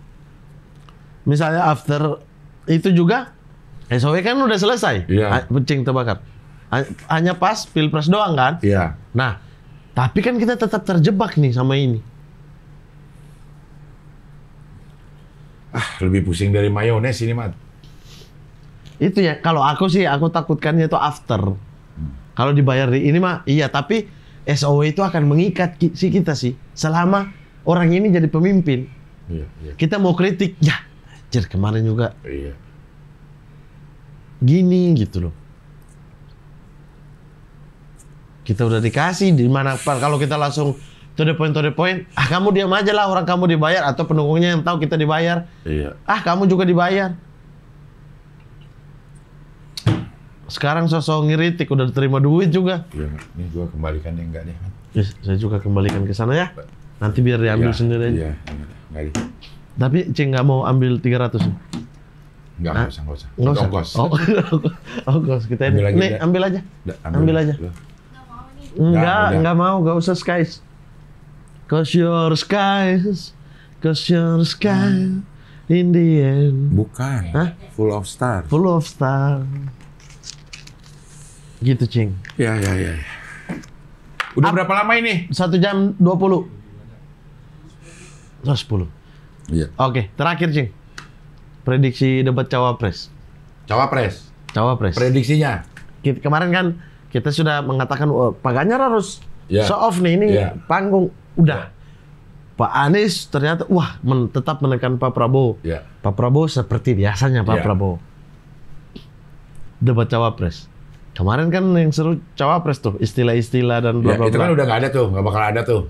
misalnya after itu juga, SOW kan udah selesai. Iya. Kucing terbakar. Hanya pas pilpres doang kan? Iya. Nah, tapi kan kita tetap terjebak nih sama ini. Lebih pusing dari mayones ini, Mat. Itu ya, kalau aku sih, aku takutkannya itu after. Kalau dibayar di ini mah, iya. Tapi SOW itu akan mengikat kita sih. Selama orang ini jadi pemimpin. Iya. Kita mau kritik, ya, anjir kemarin juga. Iya. Gini gitu loh. Kita udah dikasih di mana kalau kita langsung to the point, kamu diam aja lah, orang kamu dibayar, atau pendukungnya yang tahu kita dibayar. Iya. Kamu juga dibayar. Sekarang sosok ngiritik, udah terima duit juga. Iya, ini gua kembalikan deh, enggak deh. Yes, saya juga kembalikan ke sana ya. Nanti biar diambil sendiri aja. Iya, enggak deh. Tapi Cing nggak mau ambil 300. Enggak usah. Nggak usah. Ongkos. Ongkos kita ini. Nih, ambil aja. Ambil aja. Enggak mau, enggak usah skies. Cause your skies in the end. Bukan. Hah? Full of star. Full of star. Gitu, Cing. Ya. Udah berapa lama ini? 1 jam 20. 10. Iya. Oke, terakhir, Cing. Prediksi debat Cawapres. Cawapres. Prediksinya. Kemarin kan kita sudah mengatakan Pak Ganjar harus show off nih, ini panggung. Udah. Pak Anies ternyata tetap menekan Pak Prabowo. Ya. Pak Prabowo seperti biasanya Pak Prabowo. Debat Cawapres. Kemarin kan yang seru Cawapres tuh, istilah-istilah dan bla bla bla. Itu kan udah nggak ada tuh, nggak bakal ada tuh.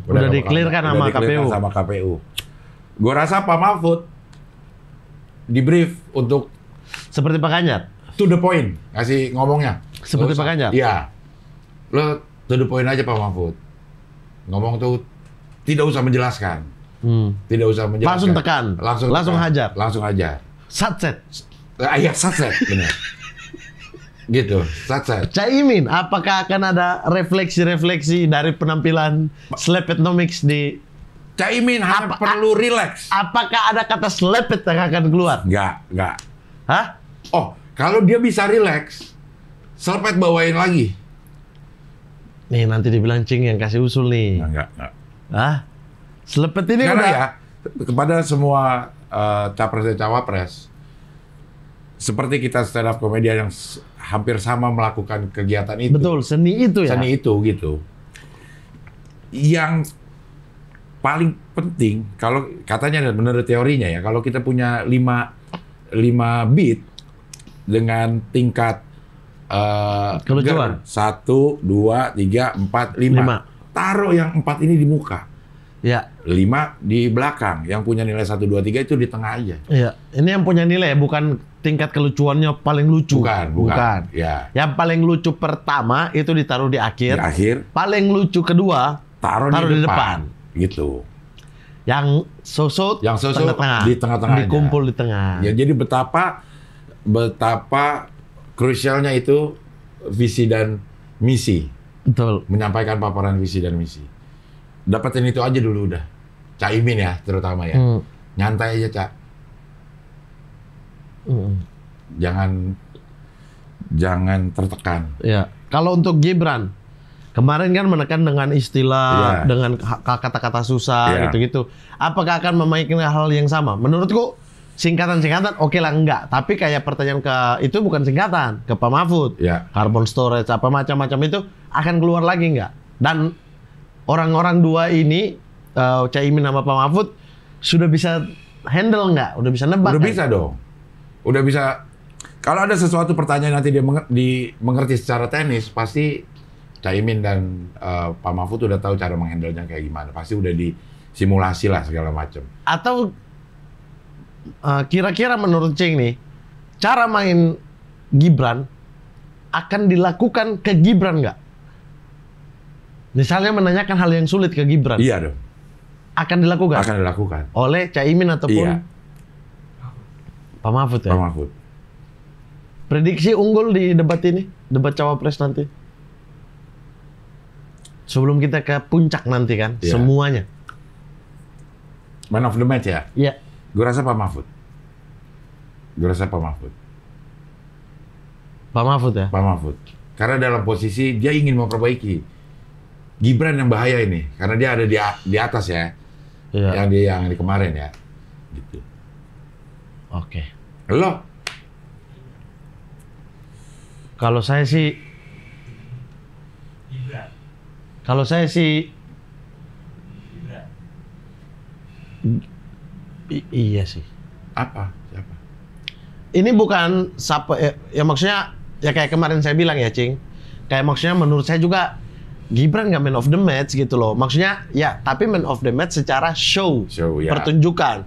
Udah di-clear-kan sama KPU. Gue rasa Pak Mahfud di brief untuk seperti Pak Ganjar. To the point, ngasih ngomongnya. Seperti Pak Ganjar. Iya. Lo to the point aja Pak Mahfud. Ngomong tuh tidak usah menjelaskan. Tidak usah menjelaskan. Langsung tekan. Langsung hajar. Langsung hajar. Satset. Iya, satset, benar. Gitu, satset. Caimin, apakah akan ada refleksi-refleksi dari penampilan Slepetnomics di Caimin hanya perlu relax. Apakah ada kata slepet yang akan keluar? Enggak. Hah? Oh, kalau dia bisa relax, selepet bawain lagi. Nih, nanti dibilang Cing yang kasih usul nih. Enggak. Hah? Selepet ini karena udah ya, kepada semua capres dan cawapres, seperti kita stand up komedian yang hampir sama melakukan kegiatan itu. Betul, seni itu ya. Seni itu gitu. Yang paling penting kalau katanya menurut teorinya ya, kalau kita punya 5 beat dengan tingkat kelucuan 1, 2, 3, 4, 5. Taruh yang 4 ini di muka. Ya. 5 di belakang. Yang punya nilai 1, 2, 3 itu di tengah aja. Iya. Ini yang punya nilai, bukan tingkat kelucuannya paling lucu. Bukan. Ya. Yang paling lucu pertama itu ditaruh di akhir. Di akhir. Paling lucu kedua taruh di depan. Gitu. Yang sosok tengah-tengah. Di tengah-tengah. Dikumpul di tengah. Ya, jadi betapa krusialnya itu visi dan misi. Betul. Menyampaikan paparan visi dan misi. Dapetin itu aja dulu udah. Caimin ya, terutama ya. Nyantai aja, Cak. Jangan tertekan. Ya. Kalau untuk Gibran, kemarin kan menekan dengan istilah, dengan kata-kata susah, gitu-gitu. Apakah akan memainkan hal yang sama? Menurutku, singkatan-singkatan oke lah enggak. Tapi kayak pertanyaan itu bukan singkatan, ke Pak Mahfud. Carbon storage, apa macam-macam itu akan keluar lagi enggak? Dan orang-orang dua ini, Caimin sama Pak Mahfud, sudah bisa handle nggak? Udah bisa nebak? Udah bisa dong. Udah bisa. Kalau ada sesuatu pertanyaan nanti dia mengerti secara teknis, pasti Caimin dan Pak Mahfud udah tahu cara menghandle-nya kayak gimana. Pasti udah disimulasi lah segala macam. Atau kira-kira menurut Cing nih, cara main Gibran akan dilakukan ke Gibran nggak? Misalnya menanyakan hal yang sulit ke Gibran. Iya dong. Akan dilakukan? Akan dilakukan. Oleh Caimin ataupun Pak Mahfud ya? Pak Mahfud. Prediksi unggul di debat ini, debat cawapres nanti. Sebelum kita ke puncak nanti kan, semuanya. Man of the match ya? Iya. Gue rasa Pak Mahfud. Pak Mahfud ya? Pak Mahfud. Karena dalam posisi dia ingin memperbaiki. Gibran yang bahaya ini, karena dia ada di atas ya. Iya. Yang di kemarin ya. Gitu. Oke. Lo? Kalau saya sih iya sih. Apa? Siapa? Ini bukan ya maksudnya ya kayak kemarin saya bilang ya, Cing. Kayak maksudnya menurut saya juga Gibran nggak man of the match gitu loh. Maksudnya ya, tapi man of the match secara show ya. Pertunjukan.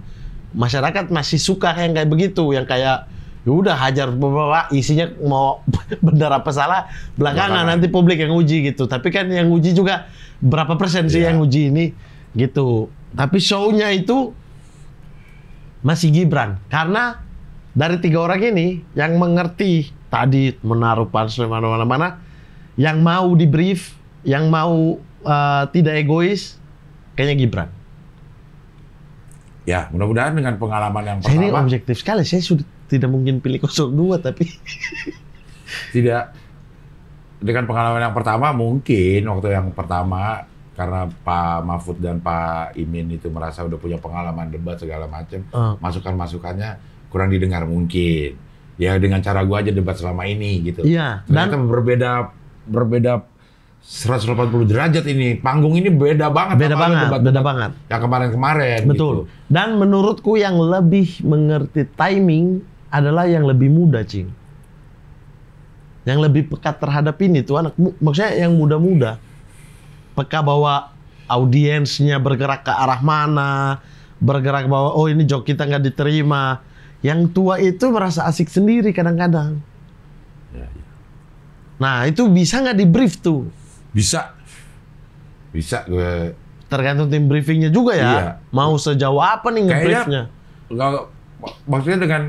Masyarakat masih suka yang kayak begitu, yang kayak ya udah hajar bawa isinya mau benar apa salah belakangan nanti publik yang uji gitu. Tapi kan yang uji juga berapa persen sih yang uji ini gitu. Tapi show-nya itu masih Gibran, karena dari 3 orang ini yang mengerti tadi menaruh pansel mana-mana, yang mau di brief, yang mau tidak egois, kayaknya Gibran. Ya, mudah-mudahan dengan pengalaman yang Saya pertama. ini objektif sekali, saya sudah tidak mungkin pilih 02 tapi tidak, dengan pengalaman yang pertama mungkin waktu yang pertama karena Pak Mahfud dan Pak Imin itu merasa udah punya pengalaman debat segala macam, masukan-masukannya kurang didengar mungkin. Ya dengan cara gua aja debat selama ini gitu. Iya, Ternyata berbeda 180 derajat ini. Panggung ini beda banget. Beda banget. Yang kemarin-kemarin. Betul. Gitu. Dan menurutku yang lebih mengerti timing adalah yang lebih muda, Cing. Yang lebih pekat terhadap ini tuh anak, maksudnya yang muda-muda. Peka bahwa audiensnya bergerak ke arah mana, bergerak bahwa oh ini joke kita nggak diterima. Yang tua itu merasa asik sendiri kadang-kadang. Ya. Nah itu bisa nggak di brief tuh? Bisa gue. Tergantung tim briefingnya juga ya. Iya. Mau sejauh apa nih nge-briefnya? Maksudnya dengan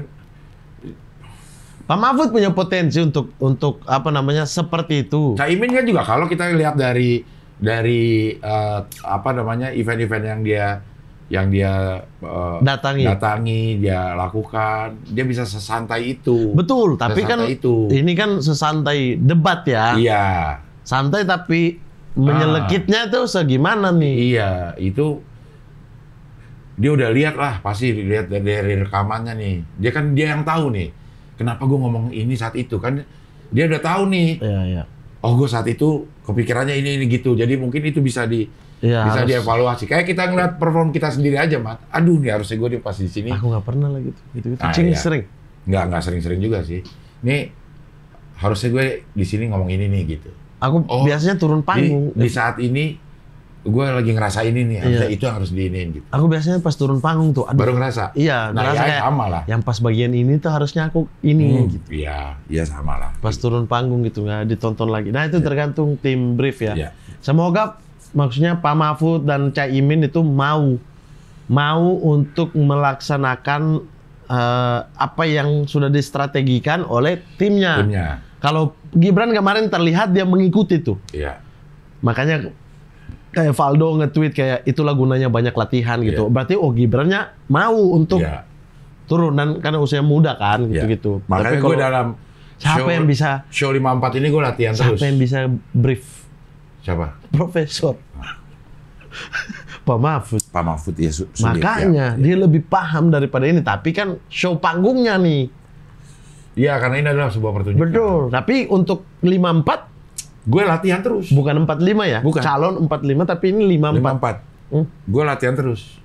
Pak Mahfud punya potensi untuk apa namanya seperti itu. Caimin kan juga kalau kita lihat dari apa namanya event-event yang dia datangi, dia lakukan, dia bisa sesantai itu. Betul, tapi kan ini kan sesantai debat ya. Iya. Santai tapi menyelekitnya tuh segimana nih? Iya, itu dia udah lihat lah, pasti lihat dari rekamannya nih. Dia yang tahu nih, kenapa gue ngomong ini saat itu kan dia udah tahu nih. Iya. Oh, gue saat itu kepikirannya ini gitu. Jadi mungkin itu bisa dievaluasi. Kayak kita ngeliat perform kita sendiri aja, Mat. Aduh, nih harusnya gue pas di sini. Aku nggak pernah lah gitu. Cing sering. Nggak sering-sering juga sih. Nih harusnya gue di sini ngomong ini nih gitu. Aku biasanya turun panggung. Di saat ini gue lagi ngerasain ini, harusnya itu harus diinin gitu. Aku biasanya pas turun panggung tuh, baru ngerasa. Iya, ngerasa kayak sama lah. Yang pas bagian ini tuh harusnya aku ini gitu. Iya sama lah. Pas turun panggung gitu nggak ditonton lagi. Nah itu tergantung tim brief ya. Iya. Semoga maksudnya Pak Mahfud dan Caimin itu mau untuk melaksanakan apa yang sudah distrategikan oleh timnya. Kalau Gibran kemarin terlihat dia mengikuti tuh. Iya. Makanya kayak Valdo nge-tweet kayak itulah gunanya banyak latihan gitu. Berarti Gibrannya mau untuk turun dan karena usia muda kan gitu-gitu. Makanya gue dalam siapa yang bisa show 54 ini gue latihan terus. Siapa yang bisa brief? Siapa? Profesor. Pak Mahfud. Pak Mahfud ya. Makanya dia lebih paham daripada ini. Tapi kan show panggungnya nih. Iya, karena ini adalah sebuah pertunjukan. Betul. Tapi untuk 54 gue latihan terus. Bukan 45 ya? Bukan. Calon 45 tapi ini 54. Gue latihan terus.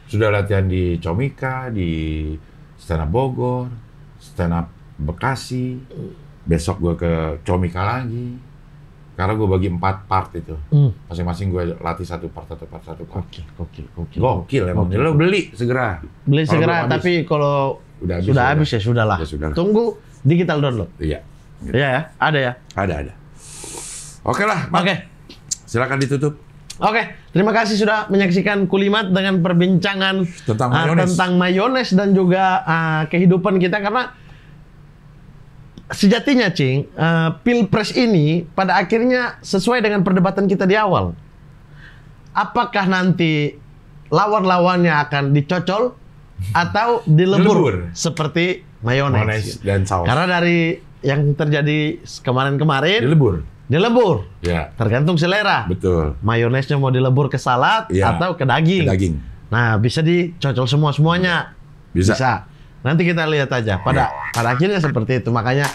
Sudah latihan di Comika, di Stand Up Bogor, Stand Up Bekasi. Besok gue ke Comika lagi. Karena gue bagi 4 part itu. Masing-masing gue latih satu part. Gokil emang. Lo beli segera. Beli segera, tapi kalau sudah habis ya sudahlah. Tunggu digital download. Iya. Gitu. Iya ya? Ada ya? Ada. Oke lah, Oke. Silakan ditutup. Oke, terima kasih sudah menyaksikan Kulimat dengan perbincangan tentang mayones dan juga kehidupan kita, karena sejatinya, Cing, Pilpres ini pada akhirnya sesuai dengan perdebatan kita di awal. Apakah nanti lawan-lawannya akan dicocol atau dilebur seperti mayones dan saus. Karena dari yang terjadi kemarin-kemarin dilebur. Ya. Tergantung selera. Betul. Mayonesnya mau dilebur ke salad atau ke daging. Nah, bisa dicocol semuanya. Bisa. Nanti kita lihat aja. Pada akhirnya seperti itu. Makanya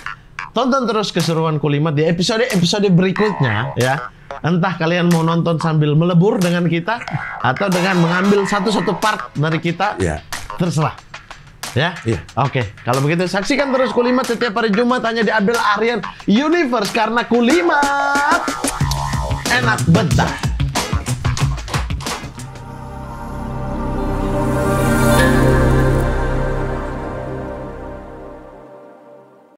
tonton terus keseruan Kulimat di episode berikutnya ya. Entah kalian mau nonton sambil melebur dengan kita atau dengan mengambil satu-satu part dari kita. Terserah. Ya? Oke. Kalau begitu saksikan terus Kulimat setiap hari Jumat hanya di Abdel Aryan Universe karena Kulimat enak betah.